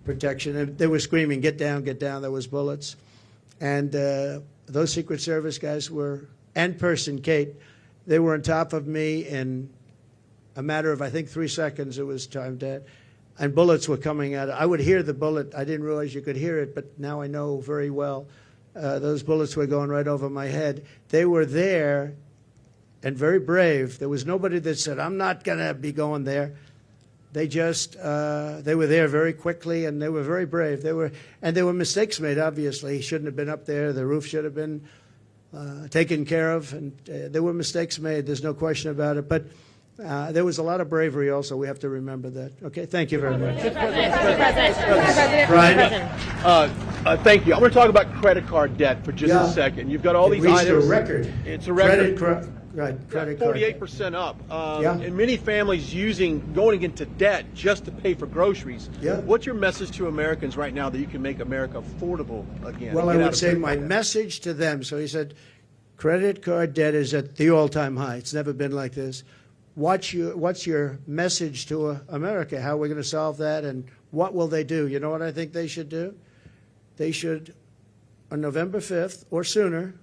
protection. And they were screaming, get down, get down. There was bullets. And those Secret Service guys were, and person, Kate, they were on top of me in a matter of, I think, 3 seconds it was timed at, and bullets were coming out. I would hear the bullet. I didn't realize you could hear it, but now I know very well. Those bullets were going right over my head. They were there and very brave. There was nobody that said, I'm not going to be going there. They just, they were there very quickly, and they were very brave. There were mistakes made, obviously. He shouldn't have been up there. The roof should have been taken care of, and there were mistakes made. There's no question about it. But there was a lot of bravery also. We have to remember that. Okay, thank you very much. Mr. President. Thank you. I'm going to talk about credit card debt for just a second. You've got all these items. It's a record. It's a record. Credit card. 48% up. And many families going into debt just to pay for groceries. Yeah. What's your message to Americans right now that you can make America affordable again? Well, I would say my message to them. So he said, credit card debt is at the all-time high. It's never been like this. What's your message to America? How are we going to solve that, and what will they do? You know what I think they should do? They should, on November 5th or sooner,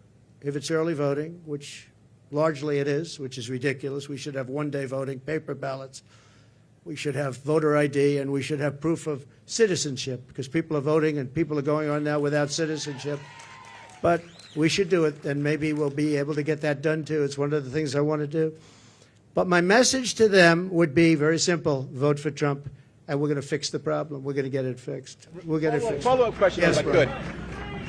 if it's early voting, which largely it is, which is ridiculous. We should have one-day voting, paper ballots. We should have voter ID, and we should have proof of citizenship, because people are voting and people are going on now without citizenship. But we should do it, and maybe we'll be able to get that done too. It's one of the things I want to do. But my message to them would be very simple: vote for Trump, and we're going to fix the problem. We're going to get it fixed. We'll get it fixed. Follow-up question, yes, if I could.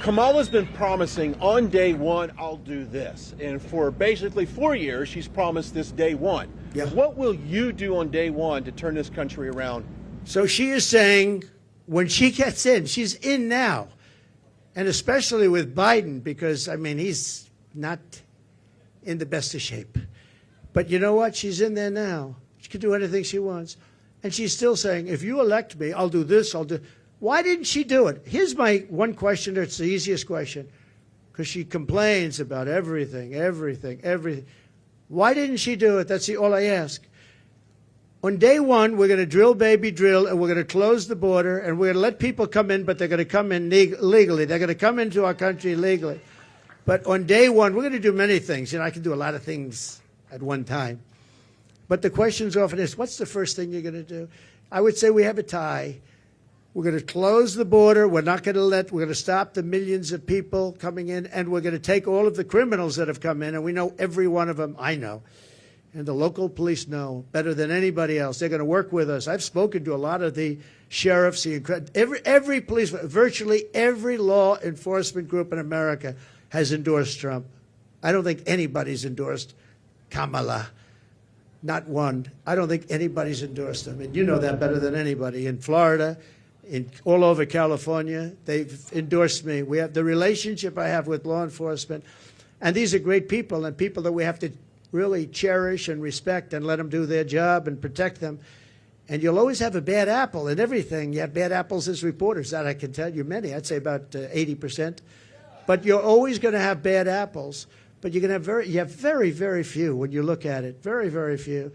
Kamala's been promising on day one, I'll do this. And for basically 4 years, she's promised this day one. Yeah. What will you do on day one to turn this country around? So she is saying when she gets in, she's in now. And especially with Biden, because, I mean, he's not in the best of shape. But you know what? She's in there now. She can do anything she wants. And she's still saying, if you elect me, I'll do this, I'll do... Why didn't she do it? Here's my one question. It's the easiest question, because she complains about everything. Why didn't she do it? That's all I ask. On day one, we're going to drill, baby, drill, and we're going to close the border, and we're going to let people come in, but they're going to come in legally. They're going to come into our country legally. But on day one, we're going to do many things. You know, I can do a lot of things at one time. But the question's often is, what's the first thing you're going to do? I would say we have a tie. We're going to close the border. We're going to stop the millions of people coming in, and we're going to take all of the criminals that have come in, and we know every one of them. I know. And the local police know better than anybody else. They're going to work with us. I've spoken to a lot of the sheriffs, every police, virtually every law enforcement group in America has endorsed Trump. I don't think anybody's endorsed Kamala. Not one. I don't think anybody's endorsed him. And you know that better than anybody. In Florida, all over California, they've endorsed me. We have the relationship I have with law enforcement. And these are great people, and people that we have to really cherish and respect and let them do their job and protect them. And you'll always have a bad apple in everything. You have bad apples as reporters. That I can tell you many. I'd say about 80%. But you're always going to have bad apples. But you have very, very few when you look at it. Very, very few.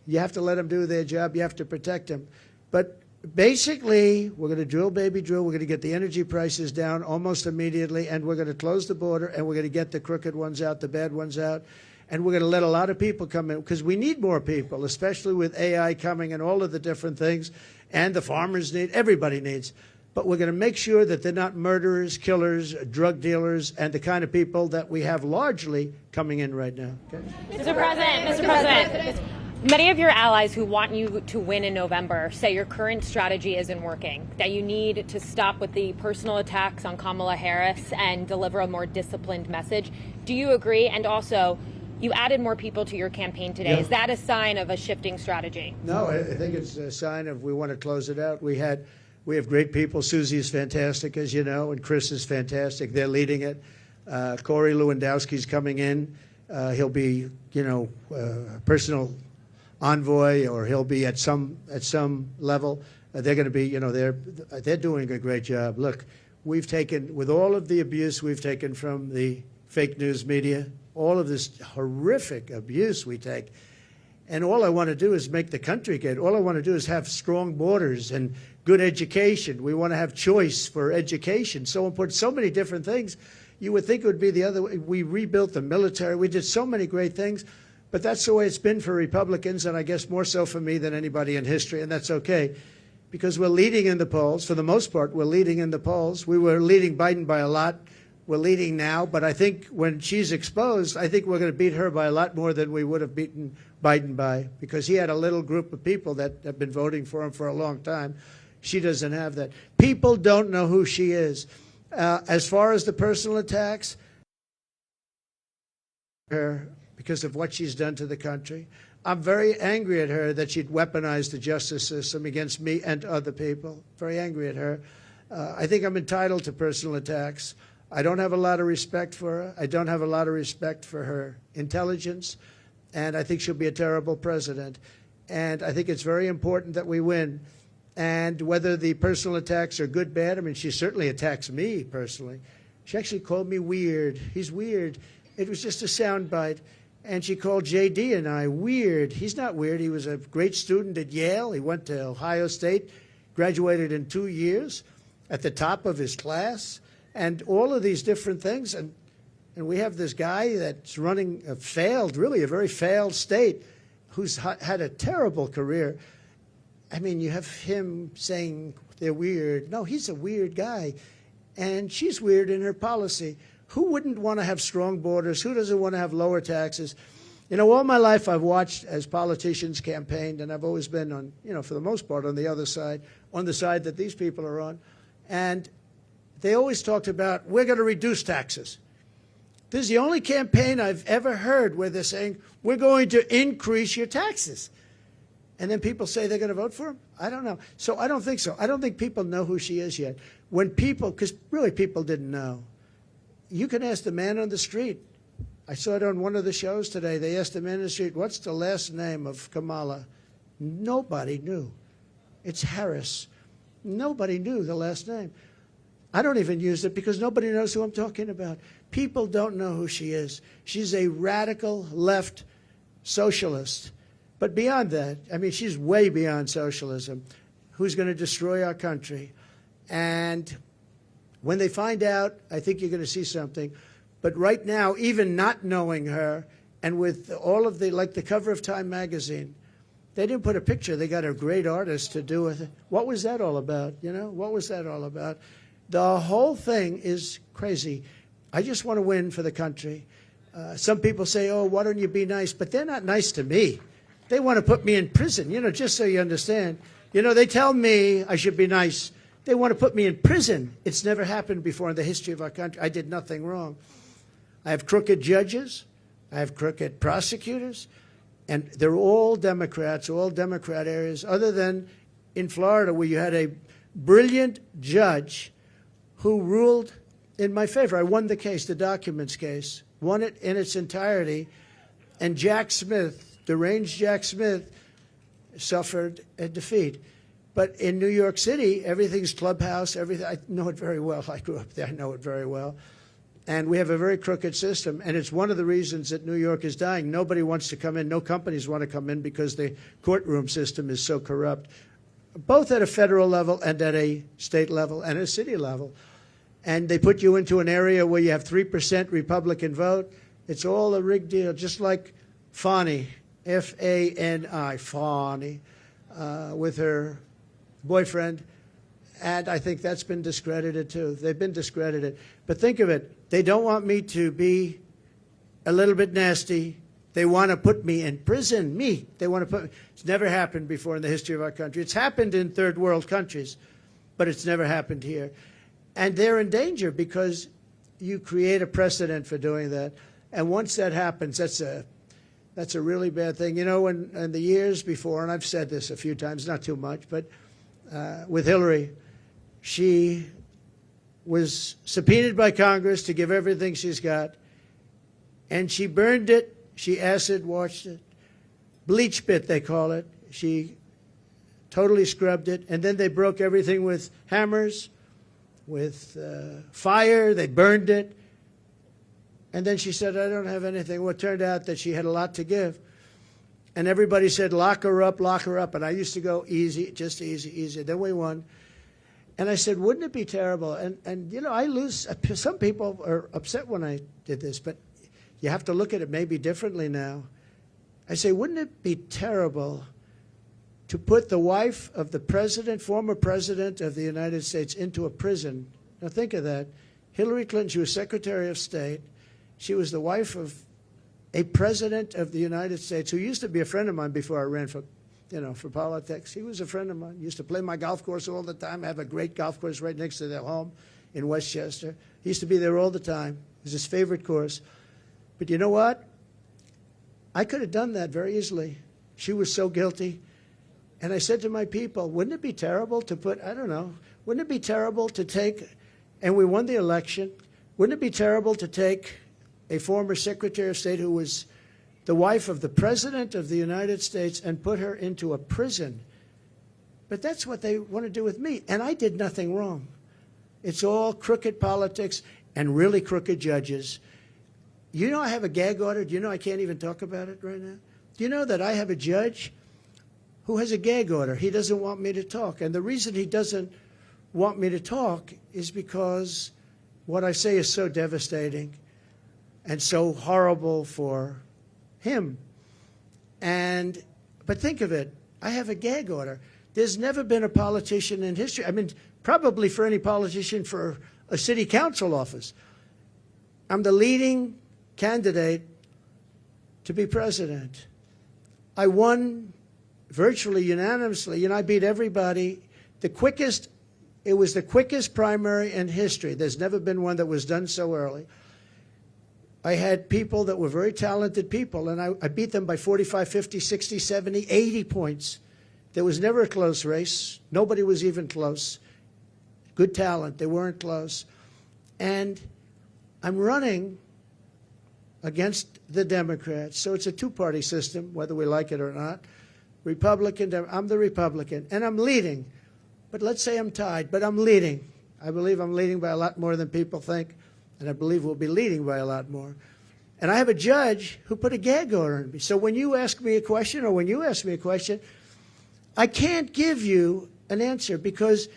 You have to let them do their job. You have to protect them. But basically, we're going to drill, baby, drill. We're going to get the energy prices down almost immediately, and we're going to close the border, and we're going to get the crooked ones out, the bad ones out, and we're going to let a lot of people come in, because we need more people, especially with AI coming and all of the different things, and the farmers need, everybody needs. But we're going to make sure that they're not murderers, killers, drug dealers, and the kind of people that we have largely coming in right now. Okay? Mr. President. Many of your allies who want you to win in November say your current strategy isn't working, that you need to stop with the personal attacks on Kamala Harris and deliver a more disciplined message. Do you agree? And also, you added more people to your campaign today. Yeah. Is that a sign of a shifting strategy? No, I think it's a sign of we want to close it out. We have great people. Susie is fantastic, as you know, and Chris is fantastic. They're leading it. Corey Lewandowski's coming in. He'll be, personal envoy, or he'll be at some level. They're going to be, they're doing a great job. Look, we've taken, with all of the abuse we've taken from the fake news media, all of this horrific abuse we take, and all I want to do is make the country good. All I want to do is have strong borders and good education. We want to have choice for education. So important, so many different things. You would think it would be the other way. We rebuilt the military. We did so many great things. But that's the way it's been for Republicans, and I guess more so for me than anybody in history, and that's okay, because we're leading in the polls. For the most part, we're leading in the polls. We were leading Biden by a lot. We're leading now, but I think when she's exposed, I think we're going to beat her by a lot more than we would have beaten Biden by, because he had a little group of people that have been voting for him for a long time. She doesn't have that. People don't know who she is. As far as the personal attacks, her because of what she's done to the country. I'm very angry at her that she'd weaponized the justice system against me and other people. Very angry at her. I think I'm entitled to personal attacks. I don't have a lot of respect for her. I don't have a lot of respect for her intelligence, and I think she'll be a terrible president. And I think it's very important that we win. And whether the personal attacks are good, bad, I mean, she certainly attacks me personally. She actually called me weird. He's weird. It was just a soundbite. And she called J.D. and I weird. He's not weird. He was a great student at Yale. He went to Ohio State, graduated in 2 years, at the top of his class, and all of these different things. And we have this guy that's running a very failed state, who's had a terrible career. I mean, you have him saying they're weird. No, he's a weird guy. And she's weird in her policy. Who wouldn't want to have strong borders? Who doesn't want to have lower taxes? You know, all my life I've watched as politicians campaigned, and I've always been on, you know, for the most part on the other side, on the side that these people are on. And they always talked about, we're going to reduce taxes. This is the only campaign I've ever heard where they're saying, we're going to increase your taxes. And then people say they're going to vote for him? I don't know. So I don't think so. I don't think people know who she is yet. When people, because really people didn't know. You can ask the man on the street. I saw it on one of the shows today. They asked the man on the street, what's the last name of Kamala? Nobody knew. It's Harris. Nobody knew the last name. I don't even use it because nobody knows who I'm talking about. People don't know who she is. She's a radical left socialist. But beyond that, I mean, she's way beyond socialism, who's going to destroy our country. And when they find out, I think you're going to see something. But right now, even not knowing her, and with all of the, like the cover of Time magazine, they didn't put a picture. They got a great artist to do it. What was that all about? You know, what was that all about? The whole thing is crazy. I just want to win for the country. Some people say, oh, why don't you be nice? But they're not nice to me. They want to put me in prison, you know, just so you understand. You know, they tell me I should be nice. They want to put me in prison. It's never happened before in the history of our country. I did nothing wrong. I have crooked judges. I have crooked prosecutors. And they're all Democrats, all Democrat areas, other than in Florida where you had a brilliant judge who ruled in my favor. I won the case, the documents case, won it in its entirety. And Jack Smith, deranged Jack Smith, suffered a defeat. But in New York City, everything's clubhouse, everything. I know it very well. I grew up there. I know it very well. And we have a very crooked system. And it's one of the reasons that New York is dying. Nobody wants to come in. No companies want to come in because the courtroom system is so corrupt, both at a federal level and at a state level and a city level. And they put you into an area where you have 3% Republican vote. It's all a rigged deal, just like Fani, F-A-N-I, Fani, with her boyfriend, and I think that's been discredited too. They've been discredited. But think of it. They don't want me to be a little bit nasty. They want to put me in prison. Me. They want to put me. It's never happened before in the history of our country. It's happened in third world countries, but it's never happened here. And they're in danger because you create a precedent for doing that. And once that happens, that's a really bad thing. You know, in the years before, and I've said this a few times, not too much, but with Hillary, she was subpoenaed by Congress to give everything she's got, and she burned it, she acid washed it, bleach bit they call it, she totally scrubbed it, and then they broke everything with hammers, with fire, they burned it, and then she said, I don't have anything. Well, it turned out that she had a lot to give. And everybody said, lock her up, lock her up. And I used to go easy, just easy, easy. Then we won. And I said, wouldn't it be terrible? And you know, I lose. Some people are upset when I did this, but you have to look at it maybe differently now. I say, wouldn't it be terrible to put the wife of the president, former president of the United States, into a prison? Now think of that. Hillary Clinton, she was Secretary of State. She was the wife of a president of the United States who used to be a friend of mine before I ran for politics. He was a friend of mine. He used to play my golf course all the time. I have a great golf course right next to their home in Westchester. He used to be there all the time. It was his favorite course. But you know what? I could have done that very easily. She was so guilty. And I said to my people, wouldn't it be terrible to put, I don't know, wouldn't it be terrible to take, and we won the election, wouldn't it be terrible to take a former Secretary of State who was the wife of the President of the United States and put her into a prison? But that's what they want to do with me. And I did nothing wrong. It's all crooked politics and really crooked judges. You know I have a gag order. Do you know I can't even talk about it right now? Do you know that I have a judge who has a gag order? He doesn't want me to talk. And the reason he doesn't want me to talk is because what I say is so devastating and so horrible for him. But think of it. I have a gag order. There's never been a politician in history, I mean, probably for any politician for a city council office. I'm the leading candidate to be president. I won virtually unanimously. You know, I beat everybody. It was the quickest primary in history. There's never been one that was done so early. I had people that were very talented people, and I beat them by 45, 50, 60, 70, 80 points. There was never a close race. Nobody was even close. Good talent. They weren't close. And I'm running against the Democrats. So it's a two-party system, whether we like it or not. Republican, I'm the Republican, and I'm leading. But let's say I'm tied, but I'm leading. I believe I'm leading by a lot more than people think, and I believe we'll be leading by a lot more. And I have a judge who put a gag order on me. So when you ask me a question, or when you ask me a question, I can't give you an answer, because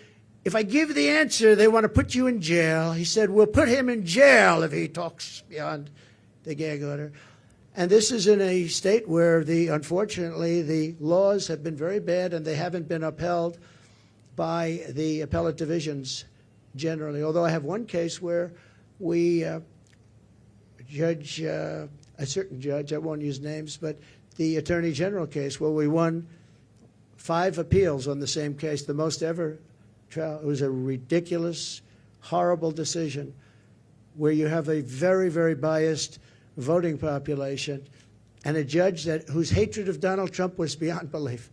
if I give the answer, they want to put you in jail. He said, we'll put him in jail if he talks beyond the gag order. And this is in a state where, unfortunately, the laws have been very bad, and they haven't been upheld by the appellate divisions generally. Although I have one case where we a certain judge, I won't use names, but the Attorney General case where we won 5 appeals on the same case, the most ever trial. It was a ridiculous, horrible decision where you have a very, very biased voting population and a judge whose hatred of Donald Trump was beyond belief.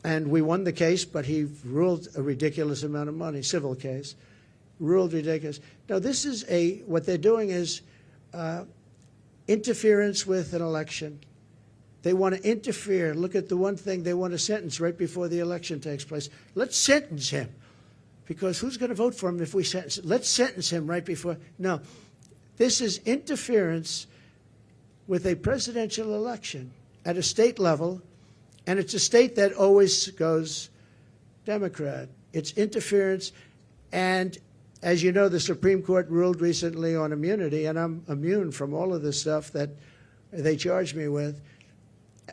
And we won the case, but he ruled a ridiculous amount of money, civil case, ruled ridiculous. Now, this is what they're doing is interference with an election. They want to interfere. Look at the one thing, they want to sentence right before the election takes place. Let's sentence him, because who's going to vote for him if we sentence him? Let's sentence him right before. No, this is interference with a presidential election at a state level, and it's a state that always goes Democrat. It's interference, and as you know, the Supreme Court ruled recently on immunity, and I'm immune from all of the stuff that they charged me with.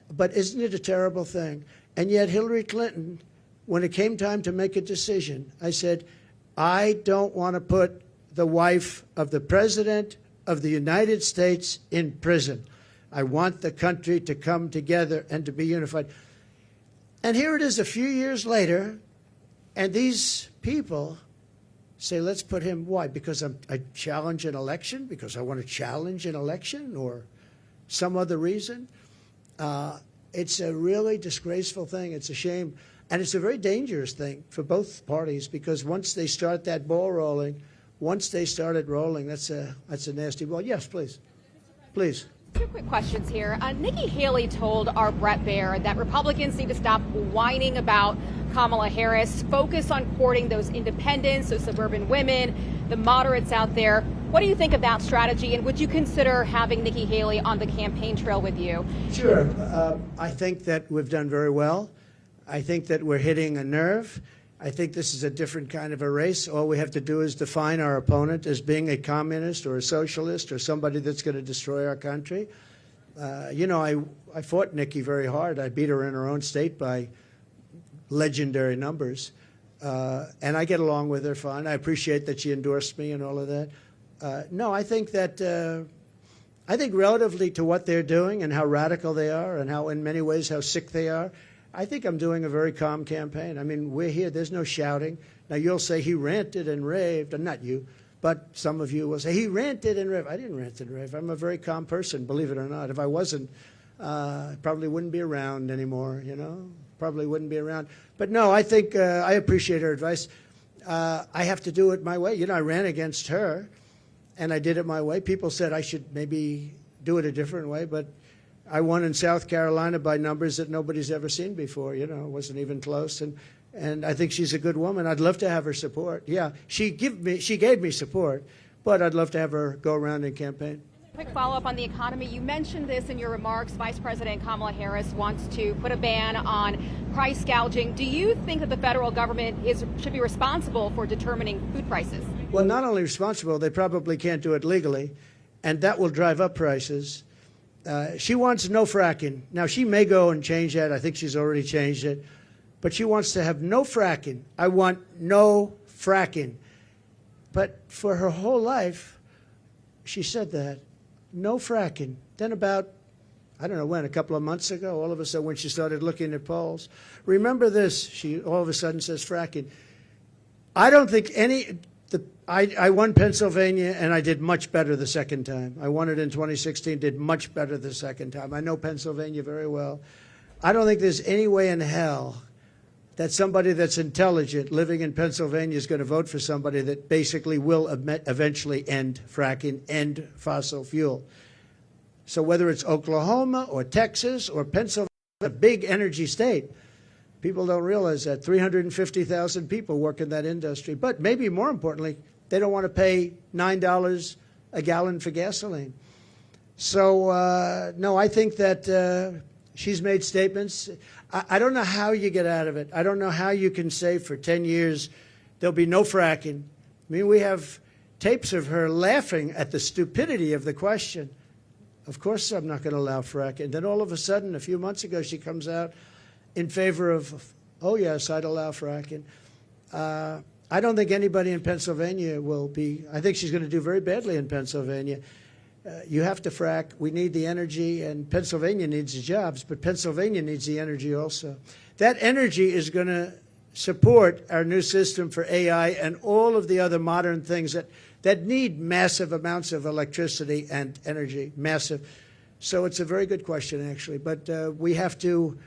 But isn't it a terrible thing? And yet Hillary Clinton, when it came time to make a decision, I said, I don't want to put the wife of the President of the United States in prison. I want the country to come together and to be unified. And here it is a few years later, and these people say, let's put him, why? Because I challenge an election? Because I want to challenge an election, or some other reason? It's a really disgraceful thing. It's a shame. And it's a very dangerous thing for both parties, because once they start that ball rolling, once they started rolling, that's a nasty ball. Yes, please. Please. 2 quick questions here. Nikki Haley told our Brett Baird that Republicans need to stop whining about Kamala Harris, focus on courting those independents, those suburban women, the moderates out there. What do you think of that strategy, and would you consider having Nikki Haley on the campaign trail with you? Sure. I think that we've done very well. I think that we're hitting a nerve. I think this is a different kind of a race. All we have to do is define our opponent as being a communist or a socialist or somebody that's going to destroy our country. You know, I fought Nikki very hard. I beat her in her own state by legendary numbers. And I get along with her fine. I appreciate that she endorsed me and all of that. No, I think that, I think relatively to what they're doing and how radical they are and how, in many ways, how sick they are, I think I'm doing a very calm campaign. I mean, we're here. There's no shouting. Now, you'll say he ranted and raved, and not you, but some of you will say he ranted and raved. I didn't rant and rave. I'm a very calm person, believe it or not. If I wasn't, I probably wouldn't be around anymore, you know, probably wouldn't be around. But no, I think I appreciate her advice. I have to do it my way. You know, I ran against her, and I did it my way. People said I should maybe do it a different way, but I won in South Carolina by numbers that nobody's ever seen before. You know, it wasn't even close. And I think she's a good woman. I'd love to have her support. Yeah, she gave me support, but I'd love to have her go around and campaign. Quick follow-up on the economy. You mentioned this in your remarks. Vice President Kamala Harris wants to put a ban on price gouging. Do you think that the federal government should be responsible for determining food prices? Well, not only responsible, they probably can't do it legally, and that will drive up prices. She wants no fracking. Now, she may go and change that. I think she's already changed it. But she wants to have no fracking. I want no fracking. But for her whole life, she said that. No fracking. Then about, I don't know when, a couple of months ago, all of a sudden when she started looking at polls, remember this, she all of a sudden says fracking. I don't think I won Pennsylvania, and I did much better the second time. I won it in 2016, did much better the second time. I know Pennsylvania very well. I don't think there's any way in hell that somebody that's intelligent living in Pennsylvania is going to vote for somebody that basically will eventually end fracking, end fossil fuel. So whether it's Oklahoma or Texas or Pennsylvania, a big energy state, people don't realize that 350,000 people work in that industry. But maybe more importantly, they don't want to pay $9 a gallon for gasoline. So, no, I think that she's made statements. I don't know how you get out of it. I don't know how you can say for 10 years there'll be no fracking. I mean, we have tapes of her laughing at the stupidity of the question. Of course I'm not going to allow fracking. And then all of a sudden, a few months ago, she comes out in favor of, oh, yes, I'd allow fracking. I don't think anybody in Pennsylvania will be, I think she's going to do very badly in Pennsylvania. You have to frack. We need the energy, and Pennsylvania needs the jobs, but Pennsylvania needs the energy also. That energy is going to support our new system for AI and all of the other modern things that need massive amounts of electricity and energy, massive. So it's a very good question, actually. But we have to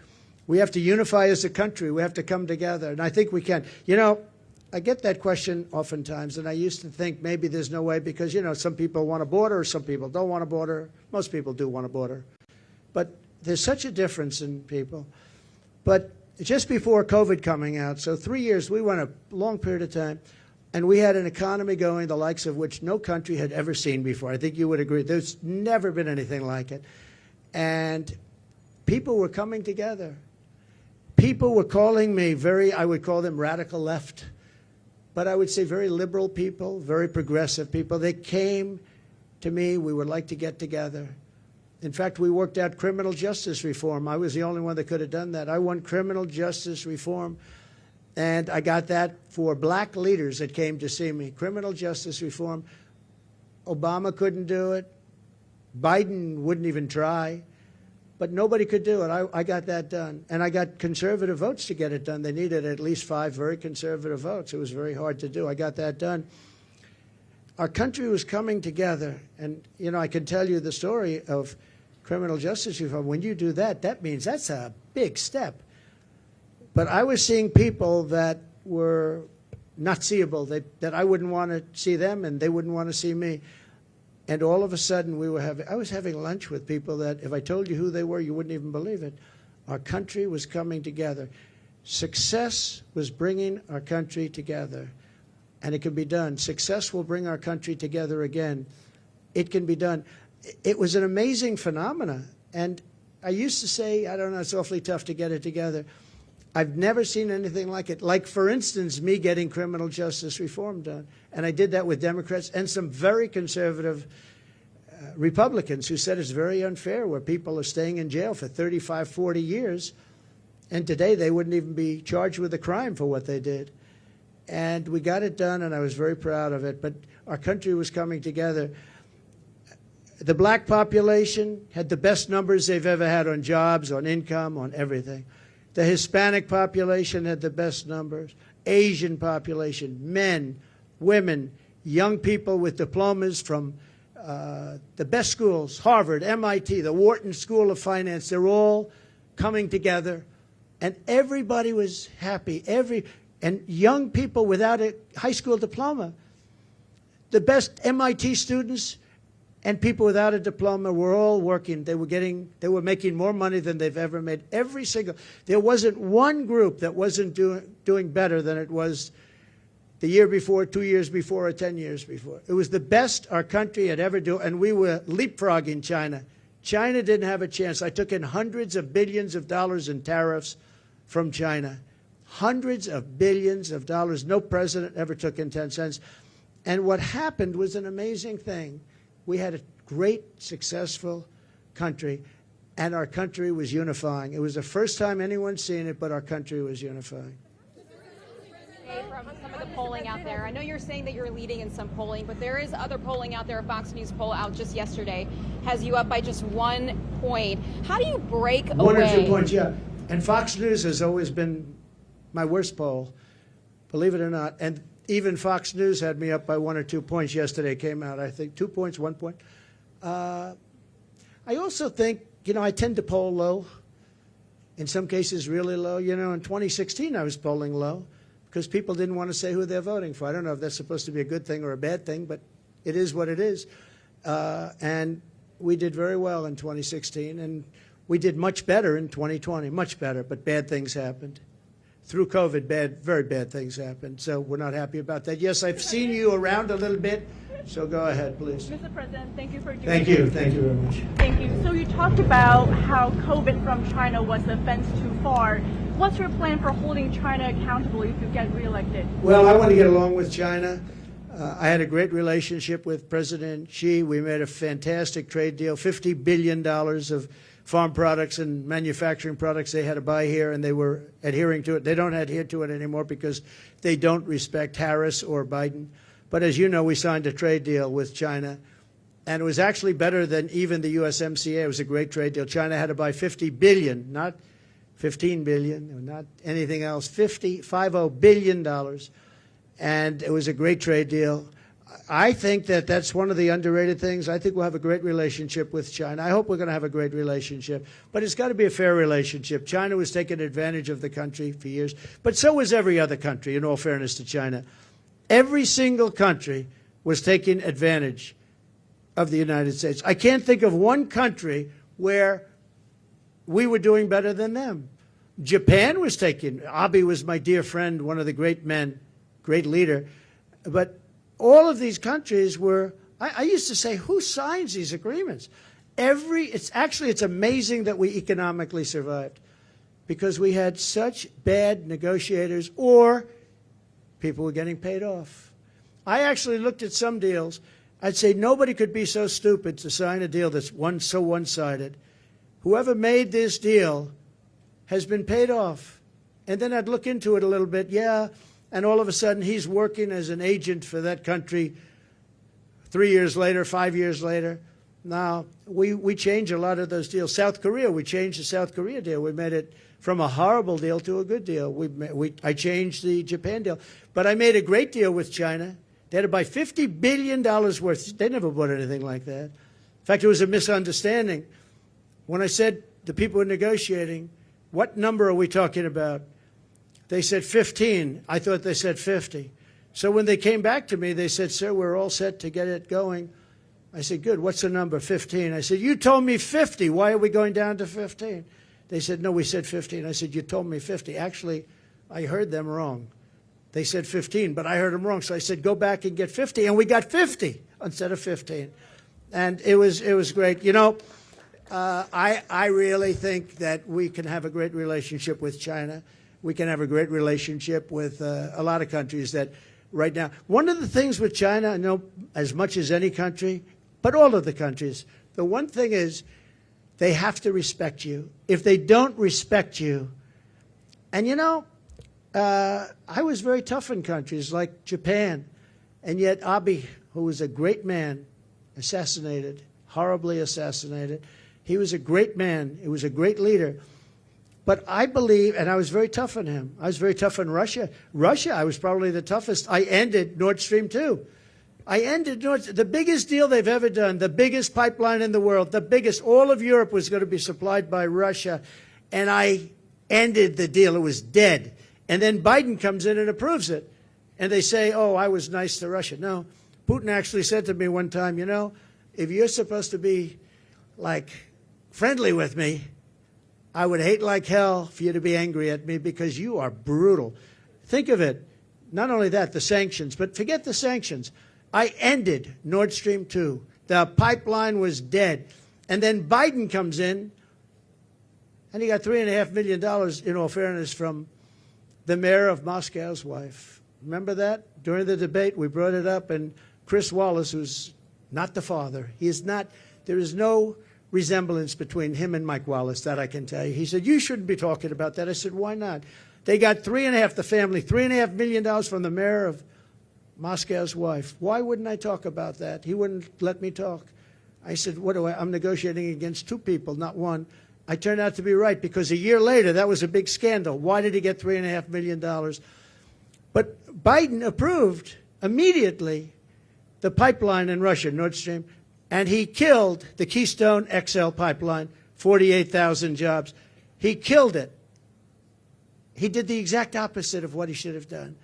unify as a country. We have to come together, and I think we can. You know, I get that question oftentimes, and I used to think maybe there's no way because, you know, some people want a border, some people don't want a border. Most people do want a border. But there's such a difference in people. But just before COVID coming out, so 3 years, we went a long period of time, and we had an economy going the likes of which no country had ever seen before. I think you would agree. There's never been anything like it. And people were coming together. People were calling me I would call them radical left. But I would say very liberal people, very progressive people. They came to me. We would like to get together. In fact, we worked out criminal justice reform. I was the only one that could have done that. I won criminal justice reform, and I got that for black leaders that came to see me. Criminal justice reform. Obama couldn't do it. Biden wouldn't even try. But nobody could do it. I got that done. And I got conservative votes to get it done. They needed at least 5 very conservative votes. It was very hard to do. I got that done. Our country was coming together. And, you know, I can tell you the story of criminal justice reform. When you do that, that means that's a big step. But I was seeing people that were not seeable, that I wouldn't want to see them and they wouldn't want to see me. And all of a sudden, I was having lunch with people that, if I told you who they were, you wouldn't even believe it. Our country was coming together. Success was bringing our country together. And it can be done. Success will bring our country together again. It can be done. It was an amazing phenomenon. And I used to say, I don't know, it's awfully tough to get it together. I've never seen anything like it. Like, for instance, me getting criminal justice reform done. And I did that with Democrats and some very conservative Republicans who said it's very unfair where people are staying in jail for 35, 40 years, and today they wouldn't even be charged with a crime for what they did. And we got it done, and I was very proud of it. But our country was coming together. The black population had the best numbers they've ever had on jobs, on income, on everything. The Hispanic population had the best numbers. Asian population, men, women, young people with diplomas from the best schools, Harvard, MIT, the Wharton School of Finance, they're all coming together. And everybody was happy. And young people without a high school diploma, the best MIT students and people without a diploma were all working. They were making more money than they've ever made. There wasn't one group that wasn't doing better than it was the year before, 2 years before, or 10 years before. It was the best our country had ever done, and we were leapfrogging China. China didn't have a chance. I took in hundreds of billions of dollars in tariffs from China. Hundreds of billions of dollars. No president ever took in 10 cents. And what happened was an amazing thing. We had a great, successful country, and our country was unifying. It was the first time anyone's seen it, but our country was unifying. From some of the polling out there, I know you're saying that you're leading in some polling, but there is other polling out there. A Fox News poll out just yesterday has you up by just 1 point. How do you break away? 1 or 2 points, yeah. And Fox News has always been my worst poll, believe it or not. And even Fox News had me up by 1 or 2 points yesterday. Came out, I think, 2 points, 1 point. I also think, I tend to poll low. In some cases, really low. In 2016, I was polling low because people didn't want to say who they're voting for. I don't know if that's supposed to be a good thing or a bad thing, but it is what it is. And we did very well in 2016, and we did much better in 2020, much better, but bad things happened. Through COVID, very bad things happened, so we're not happy about that. Yes, I've seen you around a little bit, so go ahead, please. Mr. President, thank you for doing Thank you very much. Thank you. So you talked about how COVID from China was a fence too far. What's your plan for holding China accountable if you get reelected? Well, I want to get along with China. I had a great relationship with President Xi. We made a fantastic trade deal, $50 billion of farm products and manufacturing products they had to buy here, and they were adhering to it. They don't adhere to it anymore because they don't respect Harris or Biden. But as you know, we signed a trade deal with China, and it was actually better than even the USMCA. It was a great trade deal. China had to buy $50 billion, not $15 billion, not anything else, $50 billion. And it was a great trade deal. I think that that's one of the underrated things. I think we'll have a great relationship with China. I hope we're going to have a great relationship. But it's got to be a fair relationship. China was taking advantage of the country for years. But so was every other country, in all fairness to China. Every single country was taking advantage of the United States. I can't think of one country where we were doing better than them. Japan was taking, Abe was my dear friend, one of the great men, great leader. But all of these countries were, I used to say, who signs these agreements? It's amazing that we economically survived because we had such bad negotiators or people were getting paid off. I actually looked at some deals. I'd say nobody could be so stupid to sign a deal that's so one-sided. Whoever made this deal has been paid off. And then I'd look into it a little bit, and all of a sudden he's working as an agent for that country 3 years later, 5 years later. Now, we changed a lot of those deals. South Korea, we changed the South Korea deal. We made it from a horrible deal to a good deal. I changed the Japan deal. But I made a great deal with China. They had to buy $50 billion worth. They never bought anything like that. In fact, it was a misunderstanding. When I said the people were negotiating, what number are we talking about? They said 15. I thought they said 50. So when they came back to me, they said, sir, we're all set to get it going. I said, good. What's the number? 15. I said, you told me 50. Why are we going down to 15? They said, no, we said 15. I said, you told me 50. Actually, I heard them wrong. They said 15, but I heard them wrong. So I said, go back and get 50. And we got 50 instead of 15. And it was great. You know, I really think that we can have a great relationship with China. We can have a great relationship with a lot of countries that right now. One of the things with China, I know as much as any country, but all of the countries. The one thing is they have to respect you. If they don't respect you, and you know, I was very tough in countries like Japan, and yet Abe, who was a great man, assassinated, horribly assassinated. He was a great man. He was a great leader. But I believe, and I was very tough on him. I was very tough on Russia. Russia, I was probably the toughest. I ended Nord Stream 2. I ended the biggest deal they've ever done, the biggest pipeline in the world, the biggest. All of Europe was going to be supplied by Russia. And I ended the deal. It was dead. And then Biden comes in and approves it. And they say, oh, I was nice to Russia. No, Putin actually said to me one time, you know, if you're supposed to be, like, friendly with me, I would hate like hell for you to be angry at me because you are brutal. Think of it. Not only that, the sanctions, but forget the sanctions. I ended Nord Stream 2. The pipeline was dead. And then Biden comes in, and he got $3.5 million, in all fairness, from the mayor of Moscow's wife. Remember that? During the debate, we brought it up, and Chris Wallace, who's not the father, he is not, there is no resemblance between him and Mike Wallace, that I can tell you. He said, you shouldn't be talking about that. I said, why not? They got the family, $3.5 million from the mayor of Moscow's wife. Why wouldn't I talk about that? He wouldn't let me talk. I said, I'm negotiating against two people, not one. I turned out to be right because a year later, that was a big scandal. Why did he get $3.5 million? But Biden approved immediately the pipeline in Russia, Nord Stream, and he killed the Keystone XL pipeline, 48,000 jobs. He killed it. He did the exact opposite of what he should have done.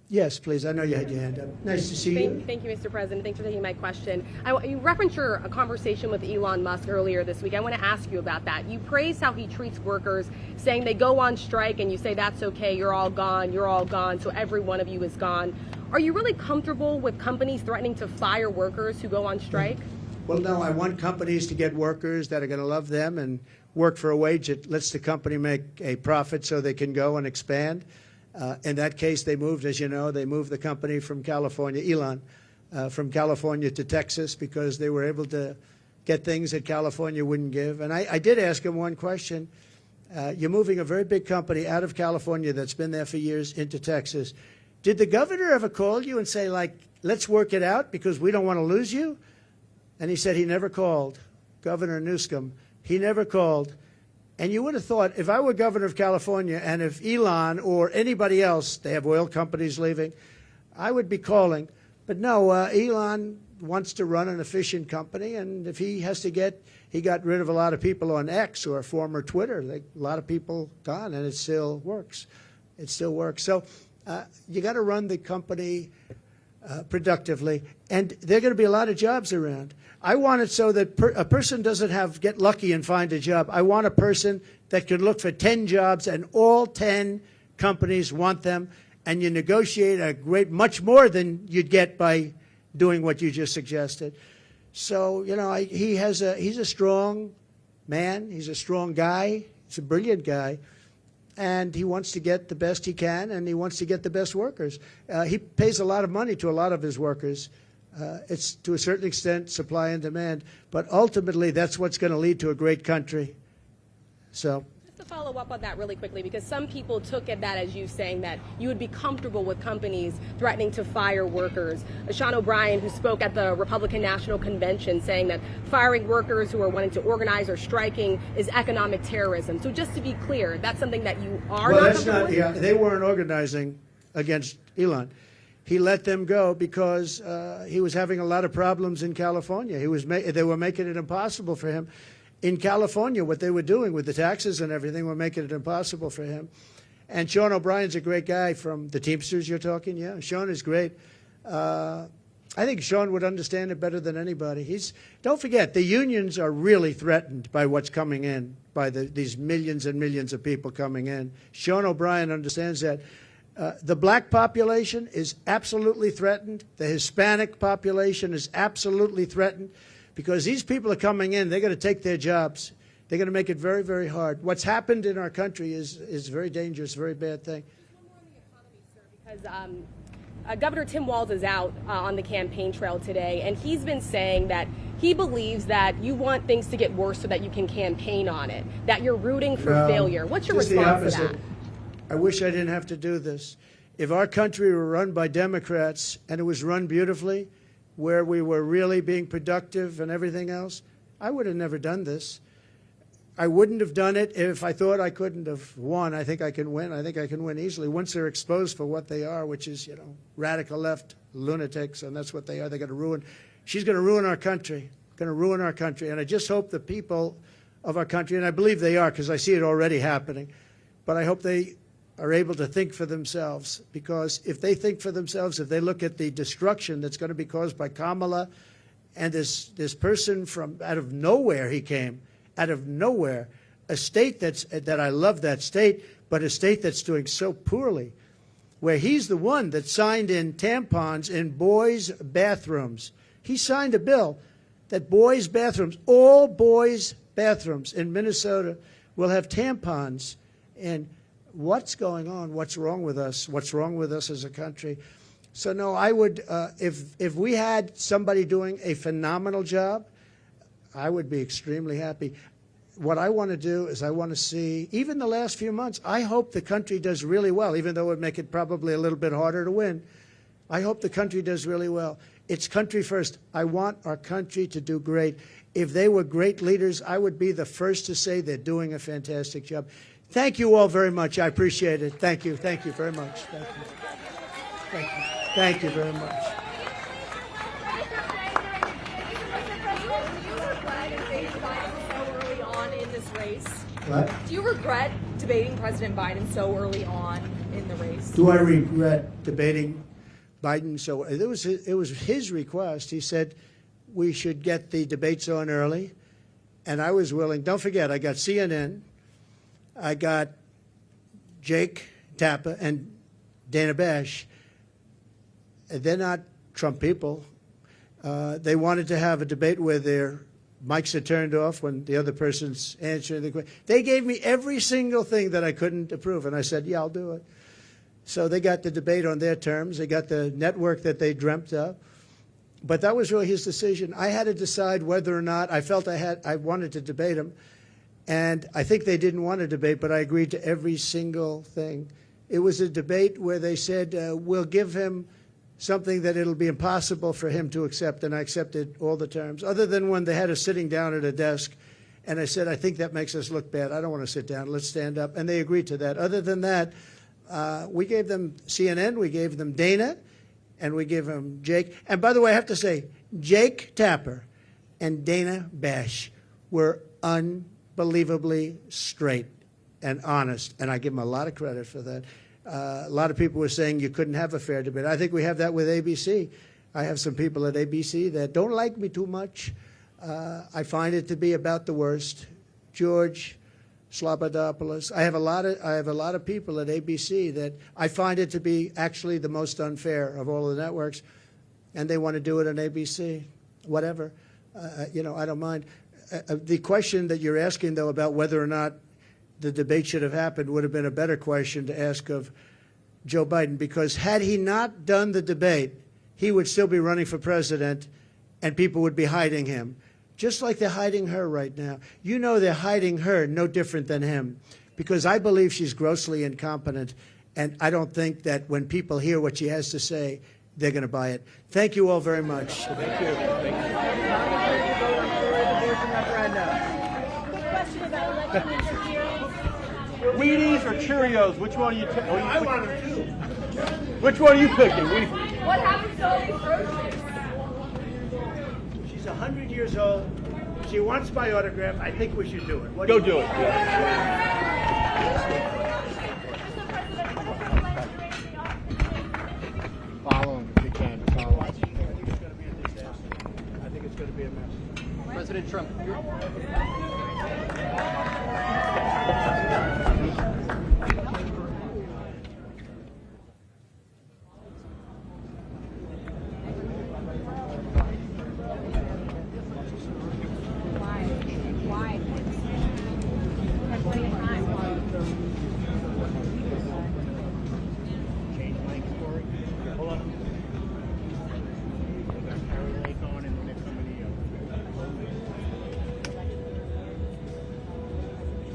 Yes, please. I know you had your hand up. Nice to see you. Thank you, Mr. President. Thanks for taking my question. You referenced your conversation with Elon Musk earlier this week. I want to ask you about that. You praised how he treats workers, saying they go on strike and you say that's okay, you're all gone, so every one of you is gone. Are you really comfortable with companies threatening to fire workers who go on strike? Well, no, I want companies to get workers that are going to love them and work for a wage that lets the company make a profit so they can go and expand. In that case, they moved, as you know, they moved the company from California, Elon, from California to Texas because they were able to get things that California wouldn't give. And I did ask him one question. You're moving a very big company out of California that's been there for years into Texas. Did the governor ever call you and say, like, let's work it out because we don't want to lose you? And he said he never called. Governor Newsom, he never called. And you would have thought, if I were governor of California and if Elon or anybody else, they have oil companies leaving, I would be calling. But no, Elon wants to run an efficient company, and if he has to he got rid of a lot of people on X or former Twitter. A lot of people gone, and it still works. It still works. So you got to run the company productively, and there are going to be a lot of jobs around. I want it so that a person doesn't get lucky and find a job. I want a person that can look for 10 jobs, and all 10 companies want them, and you negotiate much more than you'd get by doing what you just suggested. So, you know, he's a strong man. He's a strong guy. He's a brilliant guy. And he wants to get the best he can, and he wants to get the best workers. He pays a lot of money to a lot of his workers. It's, to a certain extent, supply and demand. But ultimately, that's what's going to lead to a great country. So. Just to follow up on that really quickly, because some people took that as you saying that you would be comfortable with companies threatening to fire workers. Sean O'Brien, who spoke at the Republican National Convention, saying that firing workers who are wanting to organize or striking is economic terrorism. So just to be clear, that's something that you are not comfortable with? Yeah, they weren't organizing against Elon. He let them go because he was having a lot of problems in California. They were making it impossible for him. In California, what they were doing with the taxes and everything were making it impossible for him. And Sean O'Brien's a great guy from the Teamsters you're talking. Yeah, Sean is great. I think Sean would understand it better than anybody. Don't forget, the unions are really threatened by what's coming in, by these millions and millions of people coming in. Sean O'Brien understands that. The black population is absolutely threatened. The Hispanic population is absolutely threatened because these people are coming in. They're going to take their jobs. They're going to make it very, very hard. What's happened in our country is very dangerous, very bad thing. One more on the economy, sir, because Governor Tim Walz is out on the campaign trail today, and he's been saying that he believes that you want things to get worse so that you can campaign on it, that you're rooting for failure. What's your response to that? I wish I didn't have to do this. If our country were run by Democrats and it was run beautifully, where we were really being productive and everything else, I would have never done this. I wouldn't have done it if I thought I couldn't have won. I think I can win. I think I can win easily. Once they're exposed for what they are, which is, radical left lunatics, and that's what they are. They're going to ruin. She's going to ruin our country. Going to ruin our country. And I just hope the people of our country, and I believe they are because I see it already happening, but I hope they are able to think for themselves, because if they think for themselves, if they look at the destruction that's going to be caused by Kamala and this person from out of nowhere, he came out of nowhere, a state that I love that state, but a state that's doing so poorly, where he's the one that signed in tampons in boys' bathrooms. He signed a bill that boys' bathrooms, all boys' bathrooms in Minnesota will have tampons. And what's going on? What's wrong with us? What's wrong with us as a country? So no, I would, if we had somebody doing a phenomenal job, I would be extremely happy. What I want to do is I want to see, even the last few months, I hope the country does really well, even though it would make it probably a little bit harder to win. I hope the country does really well. It's country first. I want our country to do great. If they were great leaders, I would be the first to say they're doing a fantastic job. Thank you all very much. I appreciate it. Thank you. Thank you very much. Thank you. Thank you. Thank you very much. What? Do you regret debating President Biden so early on in the race? Do I regret debating Biden? So it was his request. He said we should get the debates on early, and I was willing. Don't forget, I got CNN, I got Jake Tapper and Dana Bash. They're not Trump people. They wanted to have a debate where their mics are turned off when the other person's answering the question. They gave me every single thing that I couldn't approve, and I said, yeah, I'll do it. So they got the debate on their terms. They got the network that they dreamt of. But that was really his decision. I had to decide whether or not I felt I wanted to debate him. And I think they didn't want to debate, but I agreed to every single thing. It was a debate where they said, we'll give him something that it'll be impossible for him to accept, and I accepted all the terms, other than when they had us sitting down at a desk, and I said, I think that makes us look bad. I don't want to sit down. Let's stand up. And they agreed to that. Other than that, we gave them CNN, we gave them Dana, and we gave them Jake. And by the way, I have to say, Jake Tapper and Dana Bash were unbelievably straight and honest, and I give them a lot of credit for that. A lot of people were saying you couldn't have a fair debate. I think we have that with ABC. I have some people at ABC that don't like me too much. I find it to be about the worst. George Slobodopoulos. I have a lot of people at ABC that I find it to be actually the most unfair of all the networks, and they want to do it on ABC. Whatever, I don't mind. The question that you're asking, though, about whether or not the debate should have happened would have been a better question to ask of Joe Biden, because had he not done the debate, he would still be running for president and people would be hiding him, just like they're hiding her right now. You know they're hiding her no different than him, because I believe she's grossly incompetent, and I don't think that when people hear what she has to say, they're going to buy it. Thank you all very much. Thank you. Thank you. Wheaties or Cheerios? Which one are you taking? I want them too. Which one are you picking? What happens to all these groceries? She's 100 years old. She wants my autograph. I think we should do it. Go do it. Yeah.